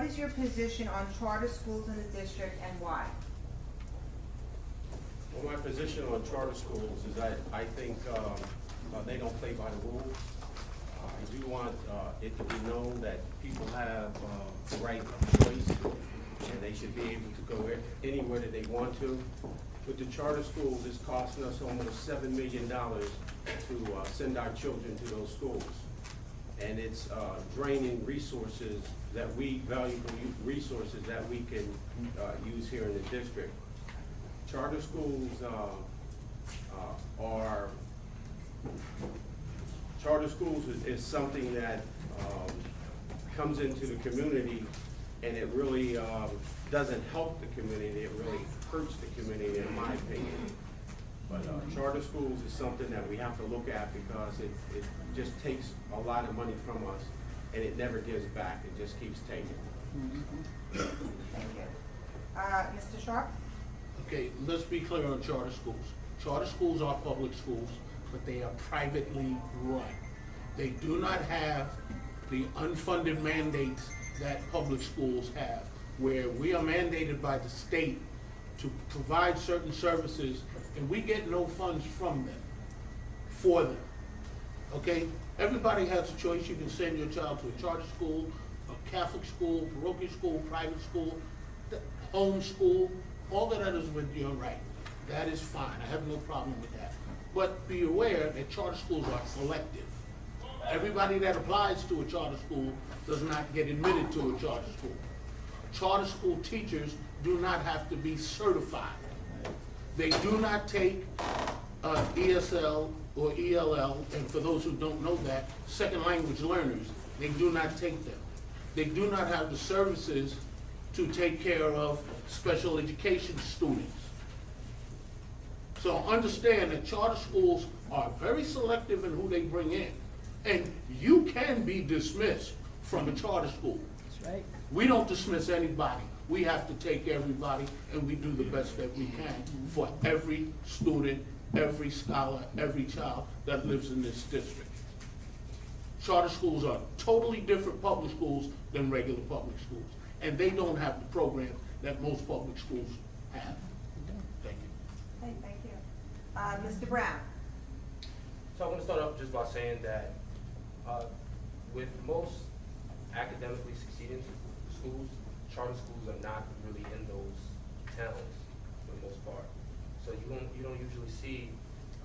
is your position on charter schools in the district and why? Well, my position on charter schools is I think they don't play by the rules. I do want it to be known that people have the right of choice, and they should be able to go anywhere that they want to. With the charter schools, it's costing us almost $7 million to send our children to those schools. And it's draining resources valuable resources that we can use here in the district. Charter schools is something that comes into the community, and it really doesn't help the community. It really hurts the community, in my opinion. But charter schools is something that we have to look at because it just takes a lot of money from us, and it never gives back. It just keeps taking. Thank you. Mr. Sharp? Okay, let's be clear on charter schools. Charter schools are public schools, but they are privately run. They do not have the unfunded mandates that public schools have, where we are mandated by the state to provide certain services, and we get no funds from them, for them, okay? Everybody has a choice. You can send your child to a charter school, a Catholic school, parochial school, private school, home school. All of that is with your right. That is fine. I have no problem with that. But be aware that charter schools are selective. Everybody that applies to a charter school does not get admitted to a charter school. Charter school teachers do not have to be certified. They do not take ESL or ELL, and for those who don't know that, second language learners, they do not take them. They do not have the services to take care of special education students. So understand that charter schools are very selective in who they bring in. And you can be dismissed from a charter school. That's right. We don't dismiss anybody. We have to take everybody, and we do the best that we can for every student, every scholar, every child that lives in this district. Charter schools are totally different public schools than regular public schools, and they don't have the program that most public schools have. Thank you. Okay, thank you. Mr. Brown? So I'm going to start off just by saying that with most academically succeeding schools, charter schools are not really in those towns for the most part. So you don't usually see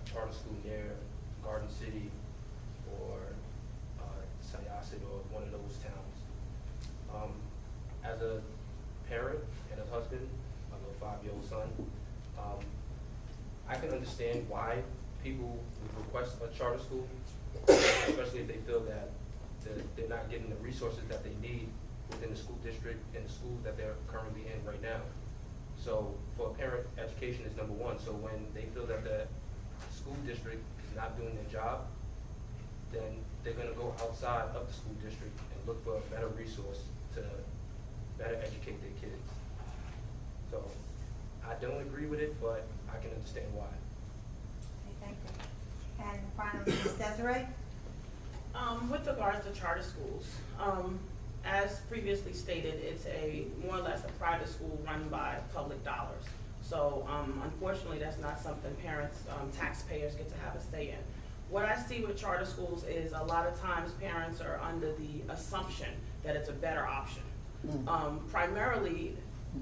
a charter school near Garden City or Syosset or one of those towns. As a parent and a husband of a 5-year-old son, I can understand why people would request a charter school, especially if they feel that they're not getting the resources that they need within the school district and the schools that they're currently in right now. So for a parent, education is number one. So when they feel that the school district is not doing their job, then they're going to go outside of the school district and look for a better resource to better educate their kids. So I don't agree with it, but I can understand why. Okay, thank you. And finally, Ms. Desiree? With regards to charter schools, as previously stated, it's more or less a private school run by public dollars. So unfortunately, that's not something parents, taxpayers get to have a say in. What I see with charter schools is a lot of times parents are under the assumption that it's a better option. Primarily,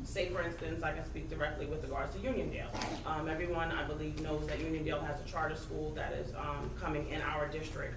say for instance, I can speak directly with regards to Uniondale. Everyone, I believe, knows that Uniondale has a charter school that is coming in our district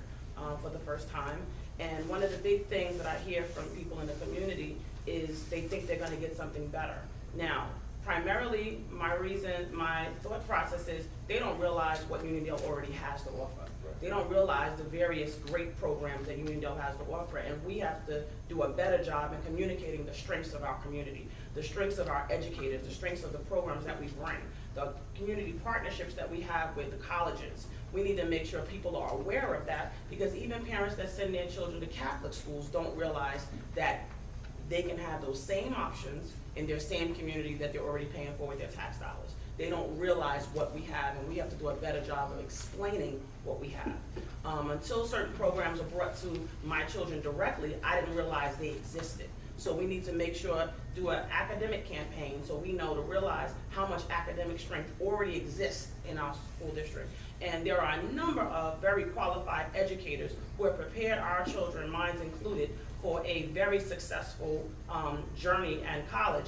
for the first time. And one of the big things that I hear from people in the community is they think they're going to get something better. Now, primarily, my thought process is they don't realize what Uniondale already has to offer. They don't realize the various great programs that Uniondale has to offer, and we have to do a better job in communicating the strengths of our community, the strengths of our educators, the strengths of the programs that we bring, the community partnerships that we have with the colleges. We need to make sure people are aware of that, because even parents that send their children to Catholic schools don't realize that they can have those same options in their same community that they're already paying for with their tax dollars. They don't realize what we have, and we have to do a better job of explaining what we have. Until certain programs are brought to my children directly, I didn't realize they existed. So we need to make sure, do an academic campaign, so we know to realize how much academic strength already exists in our school district. And there are a number of very qualified educators who have prepared our children, mine included, for a very successful journey and college,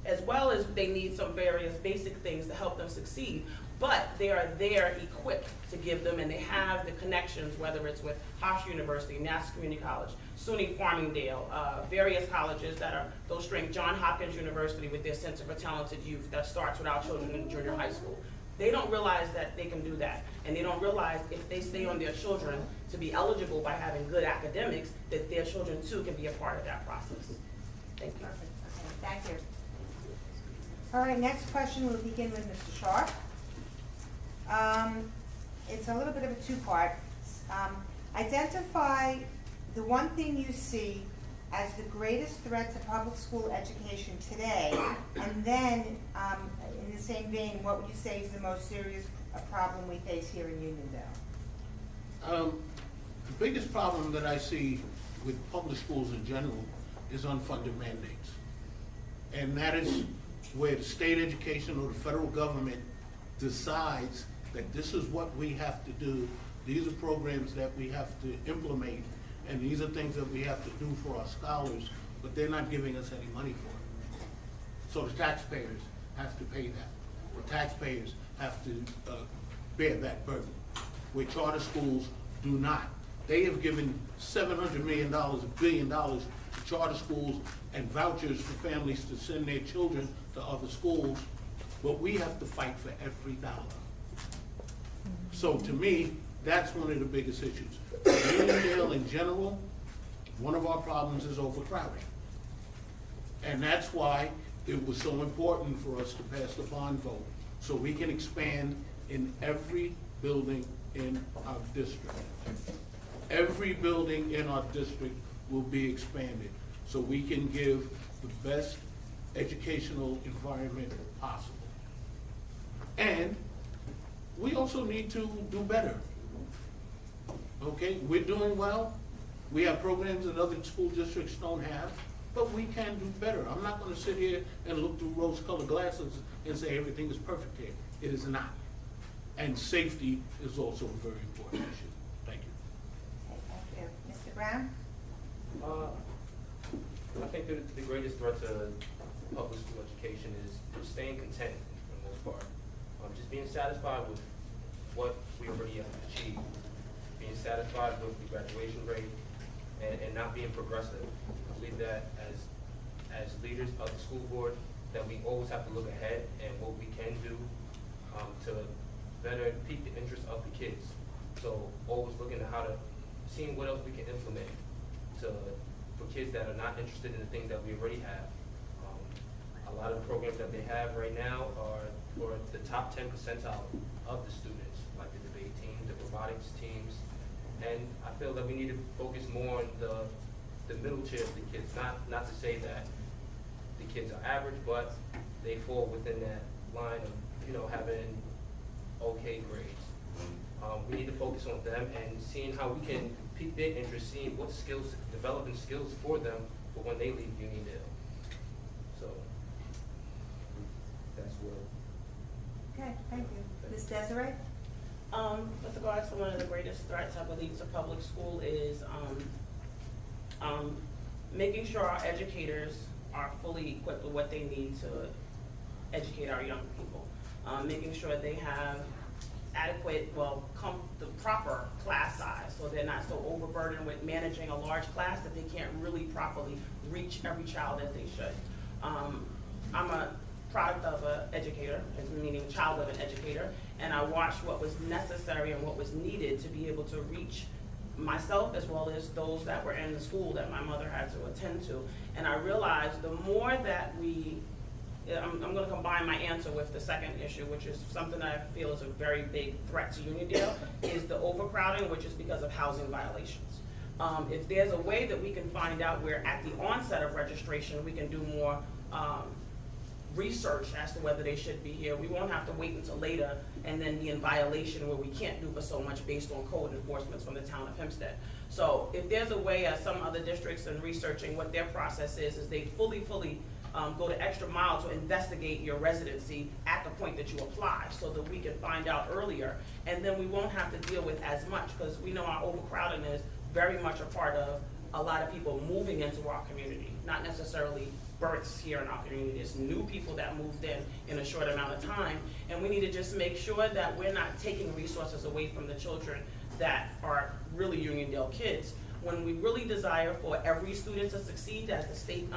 as well as they need some various basic things to help them succeed. But they are there equipped to give them, and they have the connections, whether it's with Hofstra University, Nassau Community College, SUNY Farmingdale, various colleges that are those strength, Johns Hopkins University with their Center for Talented Youth that starts with our children in junior high school. They don't realize that they can do that, and they don't realize if they stay on their children to be eligible by having good academics, that their children too can be a part of that process. Thank you. Perfect. Okay, thank you. All right, next question, we'll begin with Mr. Sharp. It's a little bit of a two-part. Identify the one thing you see as the greatest threat to public school education today, and then, in the same vein, what would you say is the most serious problem we face here in Uniondale? The biggest problem that I see with public schools in general is unfunded mandates. And that is where the state education or the federal government decides that this is what we have to do, these are programs that we have to implement, and these are things that we have to do for our scholars, but they're not giving us any money for it. So the taxpayers have to pay that. The taxpayers have to bear that burden, where charter schools do not. They have given $700 million, $1 billion to charter schools and vouchers for families to send their children to other schools, but we have to fight for every dollar. So to me, that's one of the biggest issues. Uniondale in general, one of our problems is overcrowding. And that's why it was so important for us to pass the bond vote, so we can expand in every building in our district. Every building in our district will be expanded, so we can give the best educational environment possible. And we also need to do better. Okay, we're doing well. We have programs that other school districts don't have, but we can do better. I'm not going to sit here and look through rose-colored glasses and say everything is perfect here. It is not. And safety is also a very important issue. Thank you. Okay, thank you. Mr. Brown? I think the greatest threat to public school education is staying content for the most part. Just being satisfied with what we already have achieved, being satisfied with the graduation rate, and not being progressive. I believe that as leaders of the school board, that we always have to look ahead and what we can do to better pique the interest of the kids. So always looking at seeing what else we can implement for kids that are not interested in the things that we already have. A lot of the programs that they have right now are for the top 10 percentile of the students, like the debate team, the robotics teams. And I feel that we need to focus more on the middle tier of the kids, not to say that the kids are average, but they fall within that line of, having okay grades. We need to focus on them and seeing how we can pique their interest, seeing what skills, developing skills for them for when they leave Uniondale. So that's what. Okay, thank you. Ms. Desiree? With regards to one of the greatest threats, I believe, to public school is making sure our educators are fully equipped with what they need to educate our young people. Making sure they have adequate, the proper class size, so they're not so overburdened with managing a large class that they can't really properly reach every child as they should. I'm a product of an educator, meaning child of an educator, and I watched what was necessary and what was needed to be able to reach myself as well as those that were in the school that my mother had to attend to. And I realized the more that I'm going to combine my answer with the second issue, which is something that I feel is a very big threat to Uniondale, is the overcrowding, which is because of housing violations. If there's a way that we can find out where at the onset of registration we can do more research as to whether they should be here. We won't have to wait until later and then be in violation where we can't do but so much based on code enforcement from the town of Hempstead. So if there's a way, as some other districts in researching what their process is they fully go the extra mile to investigate your residency at the point that you apply, so that we can find out earlier, and then we won't have to deal with as much, because we know our overcrowding is very much a part of a lot of people moving into our community, not necessarily births here in our community. It's new people that moved in a short amount of time, and we need to just make sure that we're not taking resources away from the children that are really Uniondale kids. When we really desire for every student to succeed, as the state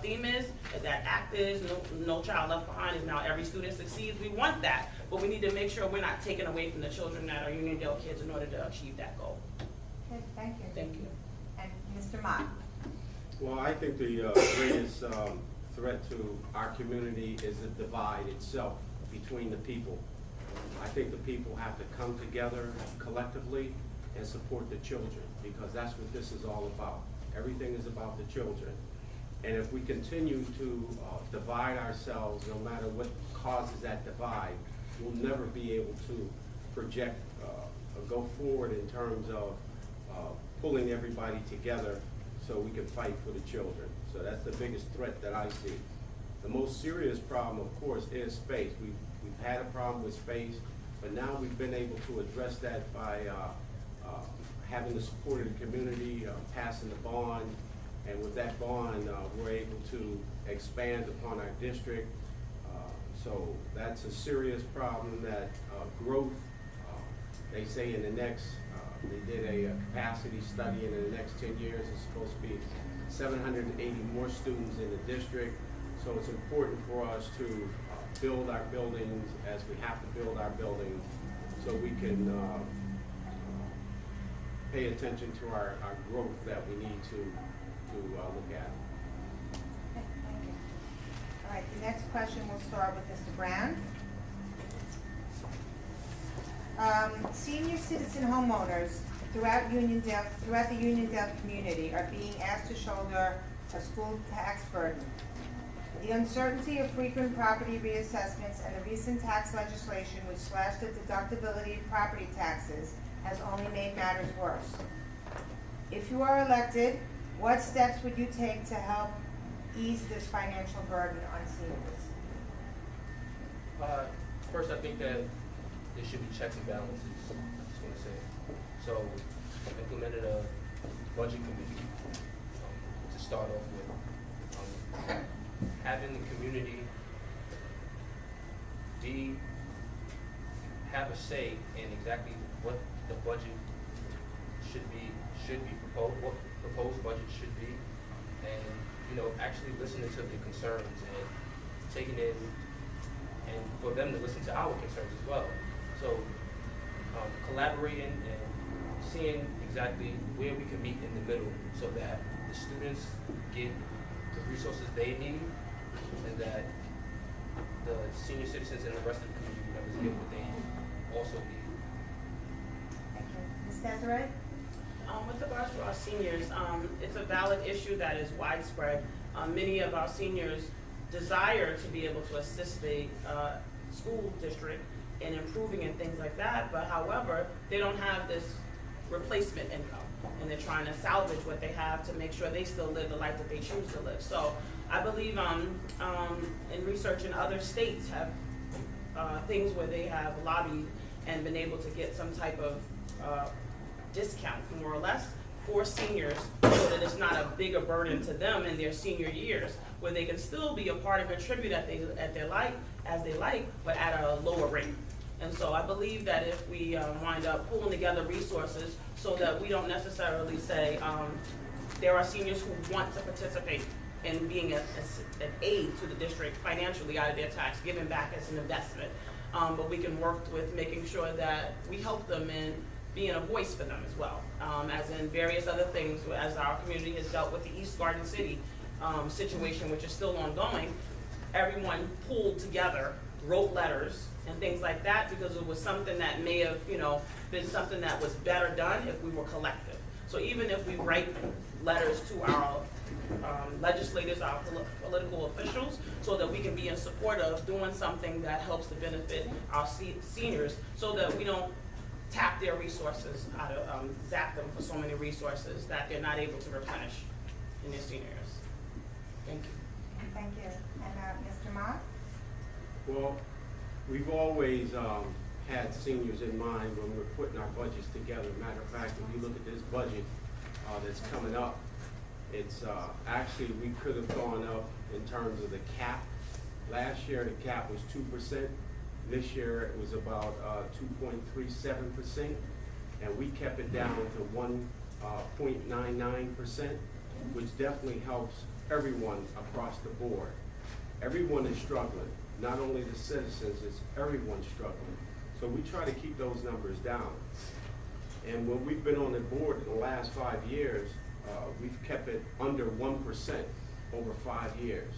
theme is, that act is, no child left behind is now every student succeeds, we want that, but we need to make sure we're not taking away from the children that are Uniondale kids in order to achieve that goal. Okay, thank you. Thank you. And Mr. Mott? Well, I think the greatest threat to our community is the divide itself between the people. I think the people have to come together collectively and support the children, because that's what this is all about. Everything is about the children. And if we continue to divide ourselves, no matter what causes that divide, we'll never be able to project or go forward in terms of pulling everybody together so we can fight for the children. So that's the biggest threat that I see. The most serious problem, of course, is space. We've had a problem with space, but now we've been able to address that by having the support of the community, passing the bond, and with that bond, we're able to expand upon our district. So that's a serious problem, that growth, they say in the next, they did a capacity study, and in the next 10 years it's supposed to be 780 more students in the district. So it's important for us to build our buildings as we have to build our buildings, so we can pay attention to our growth that we need to look at. Okay, thank you. All right, the next question will start with Mr. Brown. Senior citizen homeowners throughout the Uniondale community are being asked to shoulder a school tax burden. The uncertainty of frequent property reassessments and the recent tax legislation which slashed the deductibility of property taxes has only made matters worse. If you are elected, what steps would you take to help ease this financial burden on seniors? First, I think that there should be checks and balances, I just want to say. So, I've implemented a budget committee to start off with. Having the community have a say in exactly what the budget should be proposed, what proposed budget should be, and actually listening to the concerns and taking in, and for them to listen to our concerns as well. So collaborating and seeing exactly where we can meet in the middle, so that the students get the resources they need, and that the senior citizens and the rest of the community members get what they also need. Thank you. Ms. Desiree? With regards to our seniors, it's a valid issue that is widespread. Many of our seniors desire to be able to assist the school district in improving and things like that, but however, they don't have this replacement income, and they're trying to salvage what they have to make sure they still live the life that they choose to live. So I believe in research in other states have things where they have lobbied and been able to get some type of discount, more or less, for seniors, so that it's not a bigger burden to them in their senior years, where they can still be a part and contribute as they like, but at a lower rate. And so I believe that if we wind up pulling together resources, so that we don't necessarily say there are seniors who want to participate in being an aid to the district financially out of their tax, giving back as an investment. But we can work with making sure that we help them in being a voice for them as well, as in various other things, as our community has dealt with the East Garden City situation, which is still ongoing. Everyone pulled together, wrote letters and things like that, because it was something that may have been something that was better done if we were collective. So even if we write letters to our legislators, our political officials, so that we can be in support of doing something that helps to benefit our seniors, so that we don't tap their resources out of, zap them for so many resources that they're not able to replenish in their senior years. Thank you. Thank you. And Mr. Mott? Well, we've always had seniors in mind when we're putting our budgets together. Matter of fact, if you look at this budget that's coming up, it's actually, we could have gone up in terms of the cap. Last year, the cap was 2%. This year, it was about 2.37%, and we kept it down to 1.99%, which definitely helps everyone across the board. Everyone is struggling. Not only the citizens, it's everyone struggling. So we try to keep those numbers down. And when we've been on the board in the last 5 years, we've kept it under 1% over 5 years.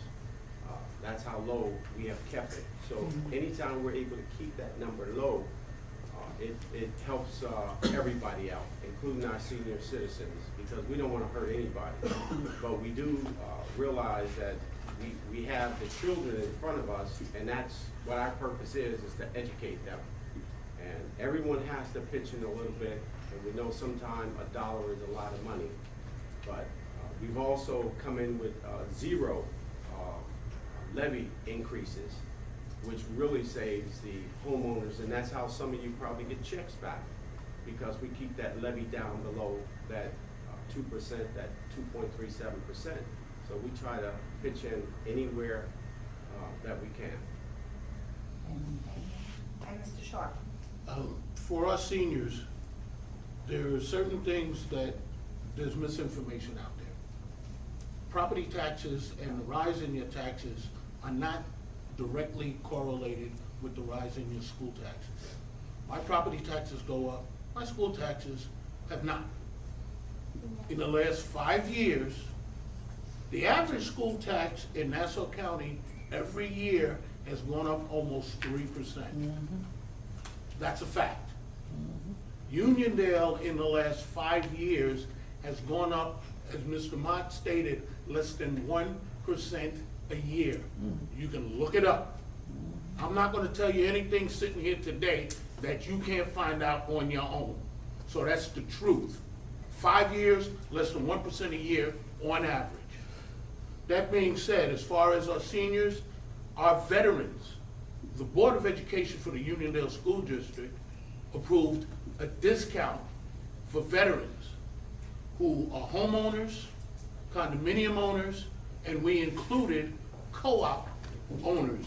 That's how low we have kept it. So anytime we're able to keep that number low, it helps everybody out, including our senior citizens, because we don't want to hurt anybody. But we do realize that we have the children in front of us, and that's what our purpose is to educate them. And everyone has to pitch in a little bit, and we know sometimes $1 is a lot of money. But we've also come in with zero levy increases, which really saves the homeowners, and that's how some of you probably get checks back, because we keep that levy down below that 2%, that 2.37%. So we try to pitch in anywhere that we can. And Mr. Sharp? For us seniors, there are certain things that there's misinformation out there. Property taxes and the rise in your taxes are not directly correlated with the rise in your school taxes. My property taxes go up, my school taxes have not. In the last 5 years, the average school tax in Nassau County every year has gone up almost 3%. That's a fact. Uniondale in the last 5 years has gone up, as Mr. Mott stated, less than 1% a year. You can look it up. I'm not going to tell you anything sitting here today that you can't find out on your own. So that's the truth. 5 years, less than 1% a year on average. That being said, as far as our seniors, our veterans, the Board of Education for the Uniondale School District approved a discount for veterans who are homeowners, condominium owners, and we included co-op owners.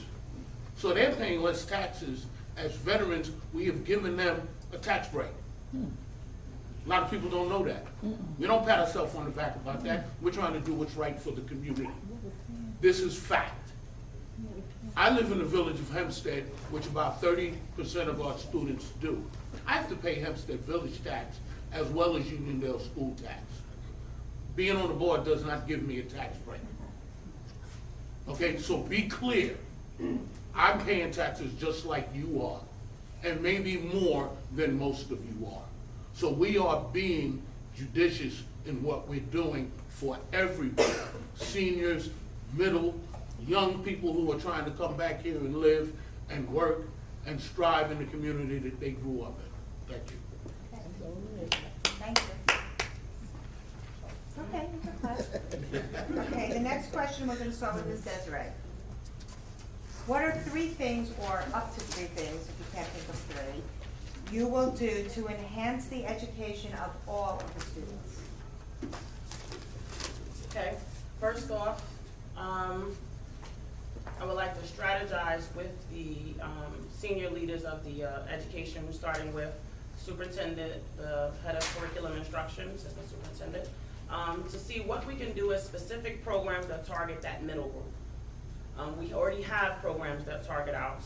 So they're paying less taxes. As veterans, we have given them a tax break. A lot of people don't know that. We don't pat ourselves on the back about that. We're trying to do what's right for the community. This is fact. I live in the village of Hempstead, which about 30% of our students do. I have to pay Hempstead village tax as well as Uniondale school tax. Being on the board does not give me a tax break. Okay, so be clear. I'm paying taxes just like you are, and maybe more than most of you are. So we are being judicious in what we're doing for everybody. Seniors, middle, young people who are trying to come back here and live and work and strive in the community that they grew up in. Thank you. Thank you. Okay, okay, the next question we're going to start with is Desiree. What are 3 things, or up to 3 things, if you can't think of 3, you will do to enhance the education of all of the students? Okay, first off, I would like to strategize with the senior leaders of the education, starting with superintendent, the head of curriculum instruction, assistant superintendent, to see what we can do as specific programs that target that middle group. We already have programs that target our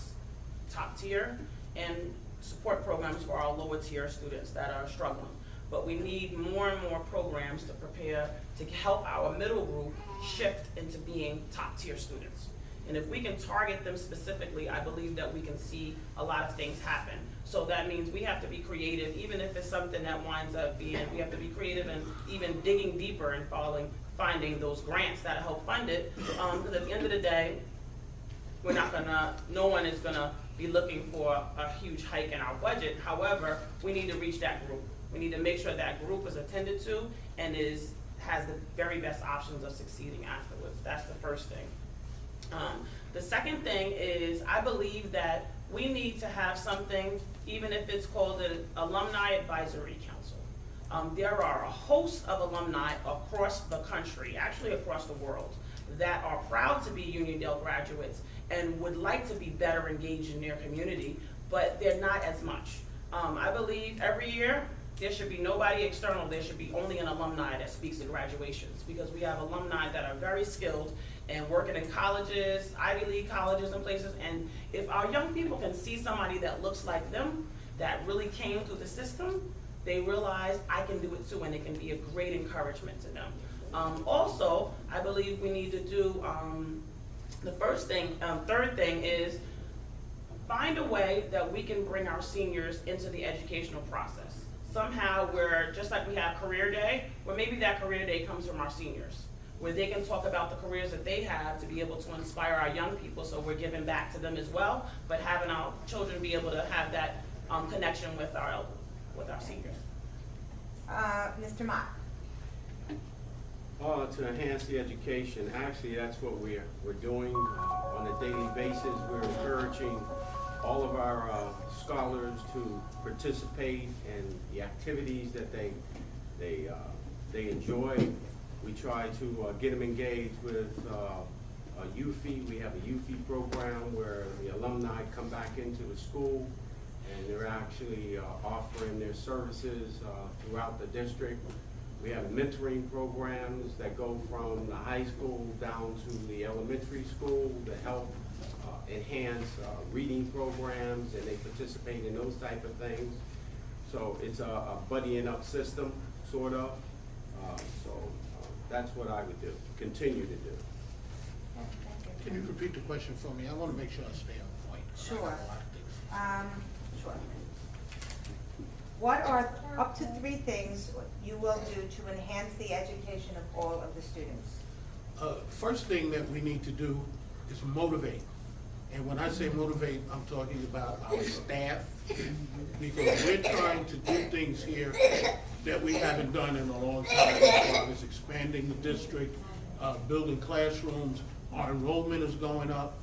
top tier and support programs for our lower tier students that are struggling. But we need more and more programs to prepare to help our middle group shift into being top tier students. And if we can target them specifically, I believe that we can see a lot of things happen. So that means we have to be creative, even if it's something that winds up being, we have to be creative and even digging deeper and finding those grants that help fund it. Because at the end of the day, we're not gonna, no one is gonna be looking for a huge hike in our budget. However, we need to reach that group. We need to make sure that group is attended to and has the very best options of succeeding afterwards. That's the first thing. The second thing is, I believe that we need to have something, even if it's called an Alumni Advisory Council. There are a host of alumni across the country, actually across the world, that are proud to be Uniondale graduates and would like to be better engaged in their community, but they're not as much. I believe every year, there should be nobody external, there should be only an alumni that speaks at graduations, because we have alumni that are very skilled and working in colleges, Ivy League colleges and places, and if our young people can see somebody that looks like them, that really came through the system, they realize I can do it too, and it can be a great encouragement to them. Also, I believe we need to do, the third thing is find a way that we can bring our seniors into the educational process. Somehow where, just like we have career day, where maybe that career day comes from our seniors, where they can talk about the careers that they have to be able to inspire our young people, so we're giving back to them as well, but having our children be able to have that connection with our seniors. Mr. Mott. To enhance the education, actually that's what we're doing on a daily basis. We're encouraging all of our scholars to participate in the activities that they enjoy. We try to get them engaged with a UFI. We have a UFI program where the alumni come back into the school and they're actually offering their services throughout the district. We have mentoring programs that go from the high school down to the elementary school to help enhance reading programs, and they participate in those type of things. So it's a buddying up system, sort of. That's what I would do, continue to do. Can you repeat the question for me? I want to make sure I stay on point. Sure. I got a lot of things. Sure. What are up to 3 things you will do to enhance the education of all of the students? First thing that we need to do is motivate. And when I say motivate, I'm talking about our staff, because we're trying to do things here that we haven't done in a long time, as far as expanding the district, building classrooms. Our enrollment is going up.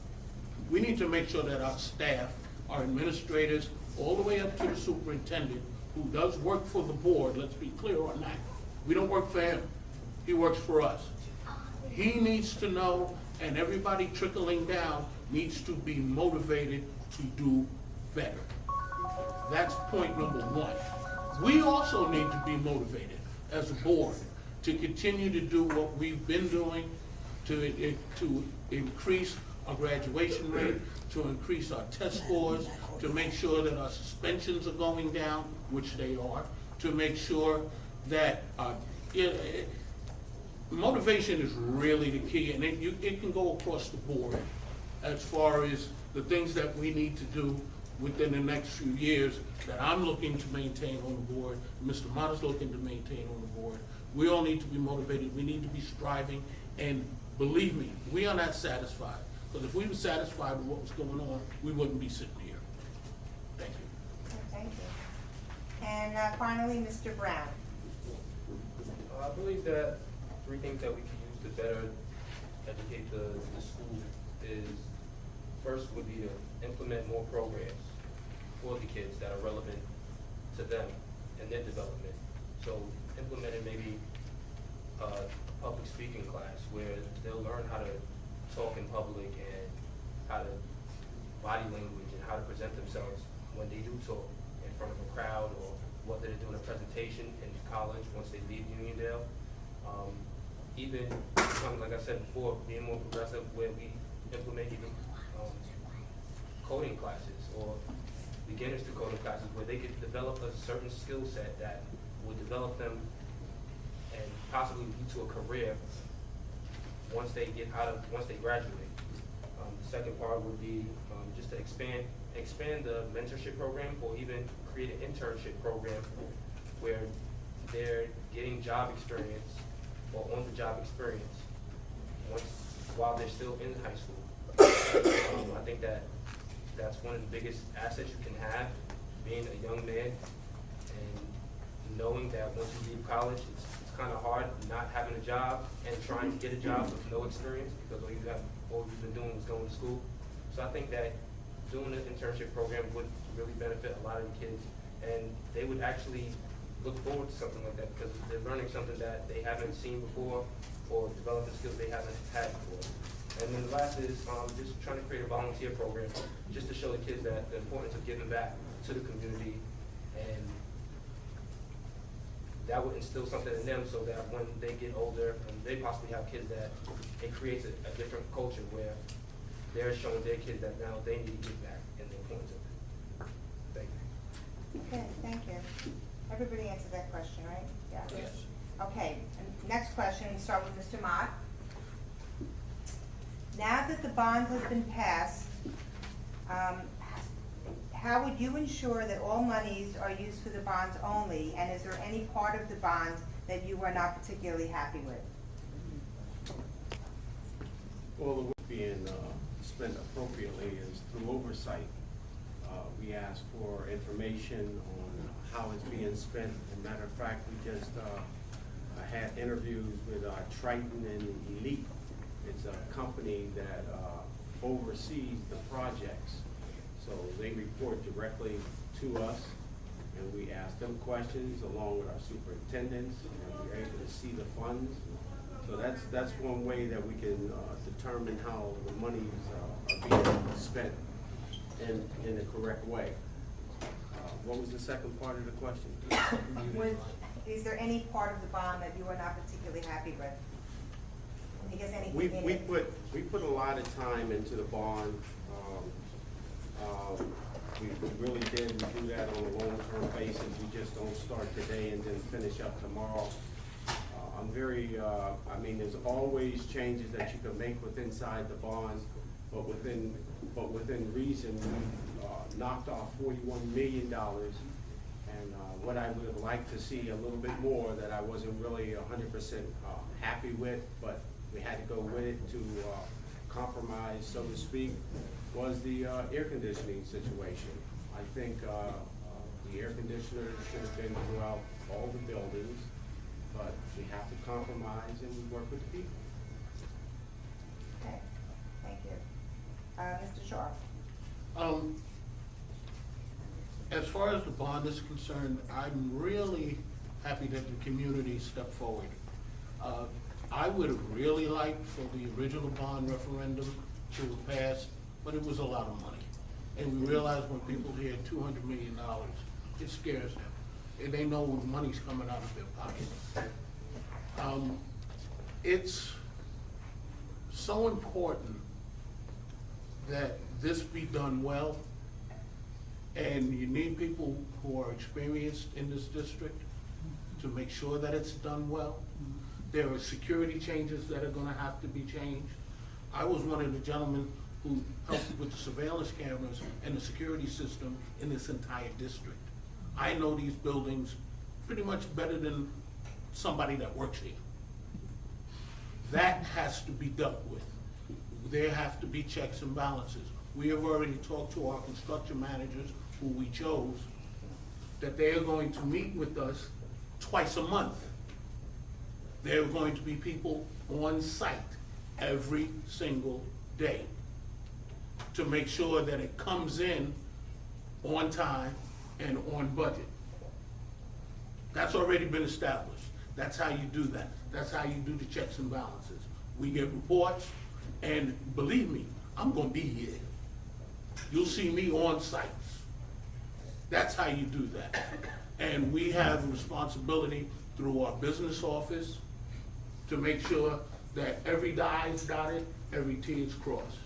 We need to make sure that our staff, our administrators, all the way up to the superintendent, who does work for the board, let's be clear on that. We don't work for him, he works for us. He needs to know, and everybody trickling down needs to be motivated to do better. That's point number 1. We also need to be motivated as a board to continue to do what we've been doing to increase our graduation rate, to increase our test scores, to make sure that our suspensions are going down, which they are, to make sure that motivation is really the key, and it can go across the board as far as the things that we need to do within the next few years that I'm looking to maintain on the board, Mr. Mott is looking to maintain on the board. We all need to be motivated, we need to be striving, and believe me, we are not satisfied. Because if we were satisfied with what was going on, we wouldn't be sitting here. Thank you. Thank you. And finally, Mr. Brown. I believe that 3 things that we can use to better educate the school is, first would be to implement more programs for the kids that are relevant to them and their development. So implementing maybe a public speaking class where they'll learn how to talk in public and how to body language and how to present themselves when they do talk in front of a crowd, or what they're doing a presentation in college once they leave Uniondale. Even, like I said before, being more progressive where we implement even coding classes or beginners to coding classes where they could develop a certain skill set that would develop them and possibly lead to a career once they graduate. second part would be just to expand the mentorship program, or even create an internship program where they're getting job experience or on-the-job experience while they're still in high school. I think that's one of the biggest assets you can have, being a young man and knowing that once you leave college, it's kind of hard not having a job and trying to get a job with no experience, because all you've been doing is going to school. So I think that doing an internship program would really benefit a lot of the kids, and they would actually look forward to something like that, because they're learning something that they haven't seen before, or developing skills they haven't had before. And then the last is just trying to create a volunteer program, just to show the kids that the importance of giving back to the community, and that would instill something in them, so that when they get older and they possibly have kids, that it creates a different culture where they're showing their kids that now they need to give back and the importance of it. Thank you. Okay, thank you. Everybody answered that question, right? Yeah. Yes. Okay, and next question, start with Mr. Mott. Now that the bond has been passed, how would you ensure that all monies are used for the bonds only, and is there any part of the bond that you are not particularly happy with? Well, the work being spent appropriately is through oversight. We ask for information on how it's being spent. As a matter of fact, we just had interviews with Triton and Elite. It's a company that oversees the projects. So they report directly to us, and we ask them questions along with our superintendents, and we're able to see the funds. So that's one way that we can determine how the monies are being spent in the correct way. What was the second part of the question? Is there any part of the bond that you are not particularly happy with? Because anything in it? We put a lot of time into the bond. We really did. We do that on a long-term basis. We just don't start today and then finish up tomorrow. I'm very, I mean, there's always changes that you can make inside the bond, but within reason, we knocked off $41 million. And what I would have liked to see a little bit more, that I wasn't really 100% happy with, but we had to go with it to compromise, so to speak, was the air conditioning situation. I think the air conditioner should have been throughout all the buildings, but we have to compromise and we work with the people. Okay, thank you. Mr. Shaw? As far as the bond is concerned, I'm really happy that the community stepped forward. I would have really liked for the original bond referendum to have passed, but it was a lot of money. And we realize when people hear $200 million, it scares them. And they know when money's coming out of their pocket. It's so important that this be done well, and you need people who are experienced in this district to make sure that it's done well. There are security changes that are gonna have to be changed. I was one of the gentlemen who helped with the surveillance cameras and the security system in this entire district. I know these buildings pretty much better than somebody that works here. That has to be dealt with. There have to be checks and balances. We have already talked to our construction managers, who we chose, that they are going to meet with us twice a month. There are going to be people on site every single day to make sure that it comes in on time and on budget. That's already been established. That's how you do that. That's how you do the checks and balances. We get reports, and believe me, I'm gonna be here. You'll see me on sites. That's how you do that. And we have a responsibility through our business office to make sure that every I is dotted, every T is crossed.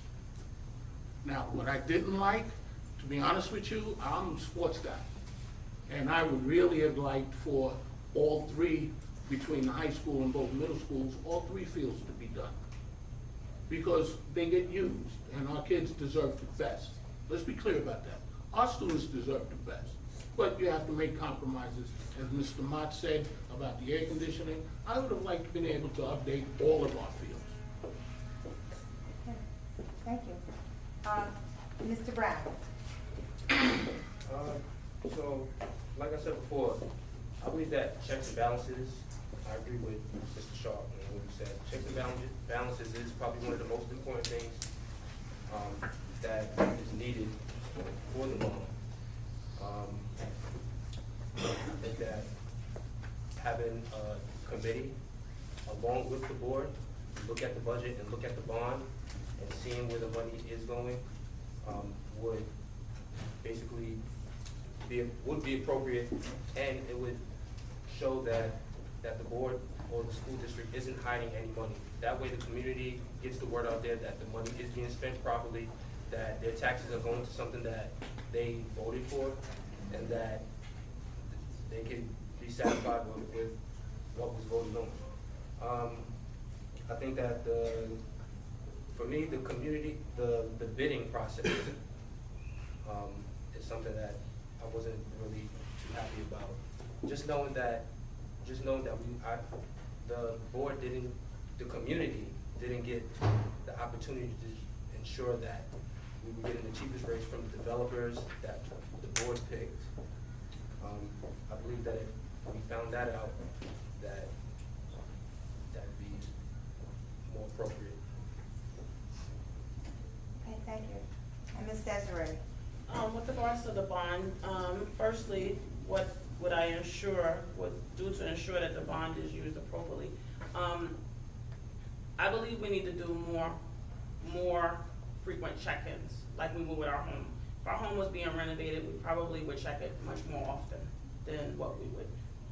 Now, what I didn't like, to be honest with you, I'm a sports guy. And I would really have liked for all three, between the high school and both middle schools, all three fields to be done. because they get used, and our kids deserve the best. Let's be clear about that. Our students deserve the best, but you have to make compromises. As Mr. Mott said about the air conditioning, I would have liked to been able to update all of our fields. Okay, thank you. Mr. Brown? So, like I said before, I believe that checks and balances, I agree with Mr. Sharp and what he said. Checks and balances is probably one of the most important things that is needed for the loan. I think that having a committee along with the board, look at the budget and look at the bond and seeing where the money is going would basically would be appropriate, and it would show that the board or the school district isn't hiding any money. That way the community gets the word out there that the money is being spent properly, that their taxes are going to something that they voted for, and that they can be satisfied with what was voted on. I think that for me, the community, the bidding process is something that I wasn't really too happy about. Just knowing that the board didn't, the community didn't get the opportunity to ensure that we were getting the cheapest rates from the developers that the board picked. I believe that if we found that out, that'd be more appropriate. Okay, thank you. And Ms. Desiree? With regards to the bond, firstly, what would I do to ensure that the bond is used appropriately? I believe we need to do more frequent check-ins, like we would with our home. If our home was being renovated, we probably would check it much more often than what we would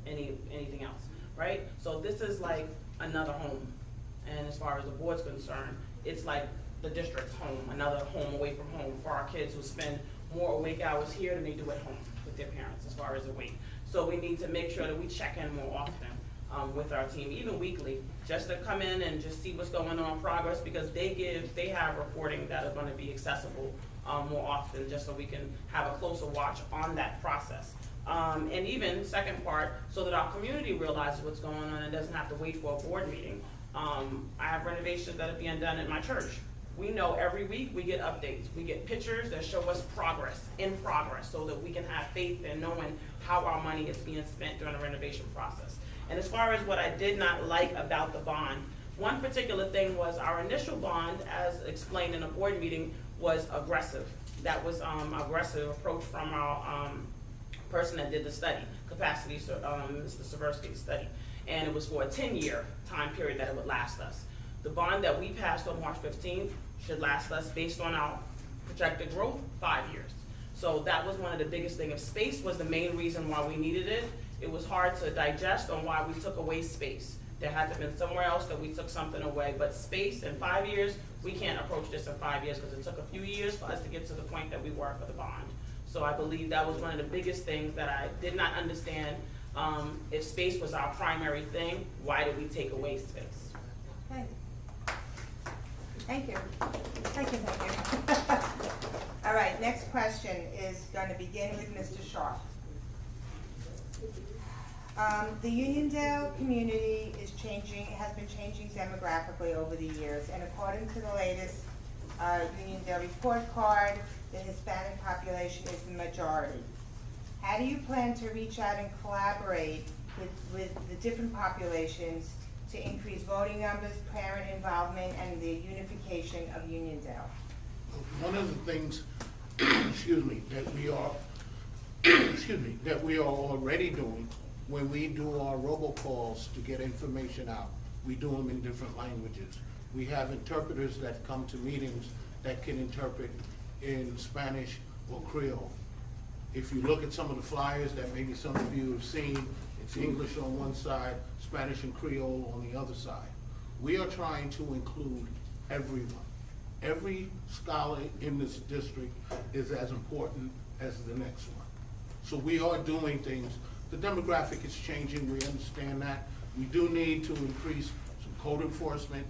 anything else, right? So this is like another home, and as far as the board's concerned, it's like the district's home, another home away from home for our kids who spend more awake hours here than they do at home with their parents as far as awake. So we need to make sure that we check in more often with our team, even weekly, just to come in and just see what's going on, progress, because they have reporting that are going to be accessible more often, just so we can have a closer watch on that process. And even second part, so that our community realizes what's going on and doesn't have to wait for a board meeting. I have renovations that are being done at my church. We know every week we get updates. We get pictures that show us in progress, so that we can have faith in knowing how our money is being spent during the renovation process. And as far as what I did not like about the bond, one particular thing was our initial bond, as explained in a board meeting, was aggressive. That was aggressive approach from our person that did the study, capacity, Mr. Seversky's study. And it was for a 10-year time period that it would last us. The bond that we passed on March 15th should last us, based on our projected growth, 5 years. So that was one of the biggest things. If space was the main reason why we needed it, it was hard to digest on why we took away space. There had to have been somewhere else that we took something away, but space in 5 years, we can't approach this in 5 years because it took a few years for us to get to the point that we were for the bond. So I believe that was one of the biggest things that I did not understand. If space was our primary thing, why did we take away space? Okay. Thank you. Thank you. All right, next question is going to begin with Mr. Sharp. The Uniondale community is changing, has been changing demographically over the years, and according to the latest Uniondale report card, the Hispanic population is the majority. How do you plan to reach out and collaborate with the different populations to increase voting numbers, parent involvement, and the unification of Uniondale? One of the things, excuse me, that we are already doing when we do our robocalls to get information out, we do them in different languages. We have interpreters that come to meetings that can interpret in Spanish or Creole. If you look at some of the flyers that maybe some of you have seen, it's English on one side, Spanish and Creole on the other side. We are trying to include everyone. Every scholar in this district is as important as the next one. So we are doing things. The demographic is changing, we understand that. We do need to increase some code enforcement.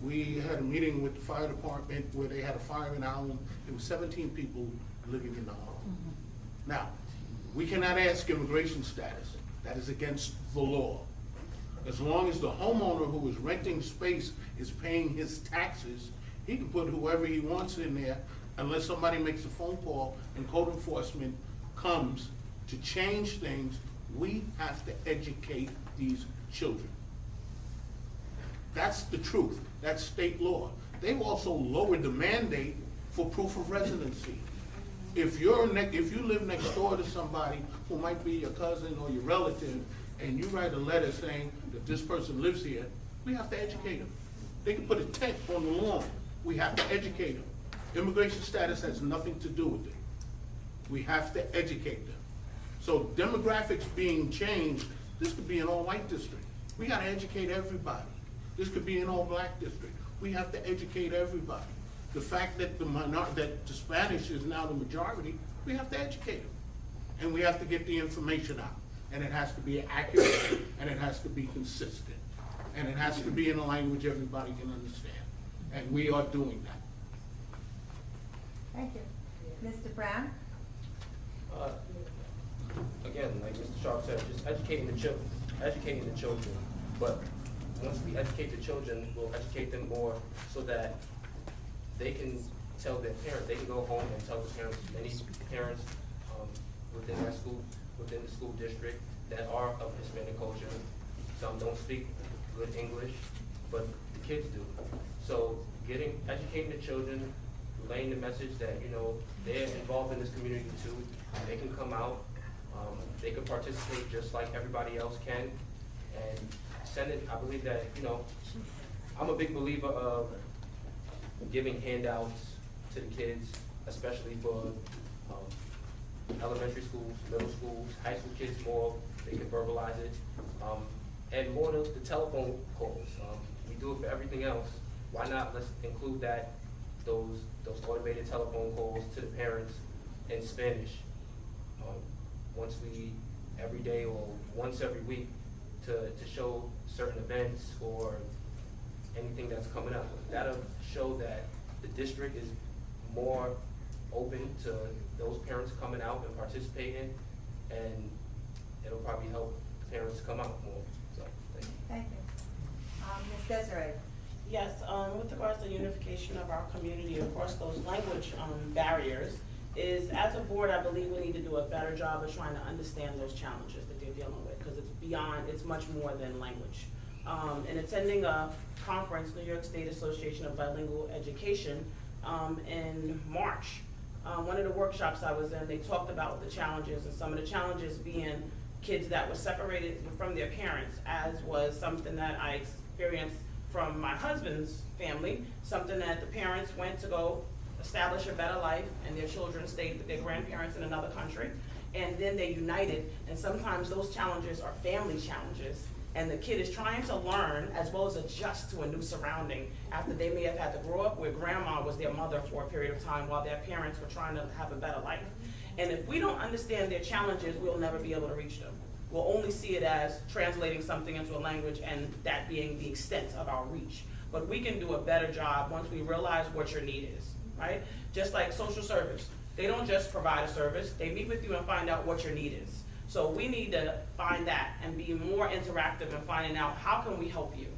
We had a meeting with the fire department where they had a fire in our home. There were 17 people living in the home. Now, we cannot ask immigration status. That is against the law. As long as the homeowner who is renting space is paying his taxes, he can put whoever he wants in there unless somebody makes a phone call and code enforcement comes to change things. We have to educate these children. That's the truth. That's state law. They've also lowered the mandate for proof of residency. If you live next door to somebody who might be your cousin or your relative, and you write a letter saying that this person lives here, we have to educate them. They can put a tent on the lawn. We have to educate them. Immigration status has nothing to do with it. We have to educate them. So demographics being changed, this could be an all-white district. We gotta educate everybody. This could be an all-black district. We have to educate everybody. The fact that that the Spanish is now the majority, we have to educate them. And we have to get the information out. And it has to be accurate, and it has to be consistent. And it has to be in a language everybody can understand. And we are doing that. Thank you. Mr. Brown? Again, like Mr. Sharp said, just educating the children. But once we educate the children, we'll educate them more so that they can tell their parents, they can go home and tell the parents, many parents within that school, within the school district that are of Hispanic culture. Some don't speak good English, but the kids do. So educating the children, relaying the message that, you know, they're involved in this community too. They can come out, they can participate just like everybody else can, and send it. I believe that, you know, I'm a big believer of giving handouts to the kids, especially for elementary schools, middle schools, high school kids more, they can verbalize it. And more the telephone calls. We do it for everything else. Why not let's include those automated telephone calls to the parents in Spanish every day or once every week to show certain events or anything that's coming up. That'll show that the district is more open to those parents coming out and participating, and it'll probably help the parents come out more. So, thank you. Thank you. Ms. Desiree? Yes, with regards to unification of our community across those language barriers, is as a board, I believe we need to do a better job of trying to understand those challenges that they're dealing with, because it's much more than language. In attending a conference, New York State Association of Bilingual Education, in March, one of the workshops I was in, they talked about the challenges, and some of the challenges being kids that were separated from their parents, as was something that I experienced from my husband's family, something that the parents went to go establish a better life, and their children stayed with their grandparents in another country, and then they united, and sometimes those challenges are family challenges, and the kid is trying to learn as well as adjust to a new surrounding after they may have had to grow up where grandma was their mother for a period of time while their parents were trying to have a better life. And if we don't understand their challenges, we'll never be able to reach them. We'll only see it as translating something into a language and that being the extent of our reach. But we can do a better job once we realize what your need is, right? Just like social service. They don't just provide a service, they meet with you and find out what your need is. So we need to find that and be more interactive in finding out how can we help you.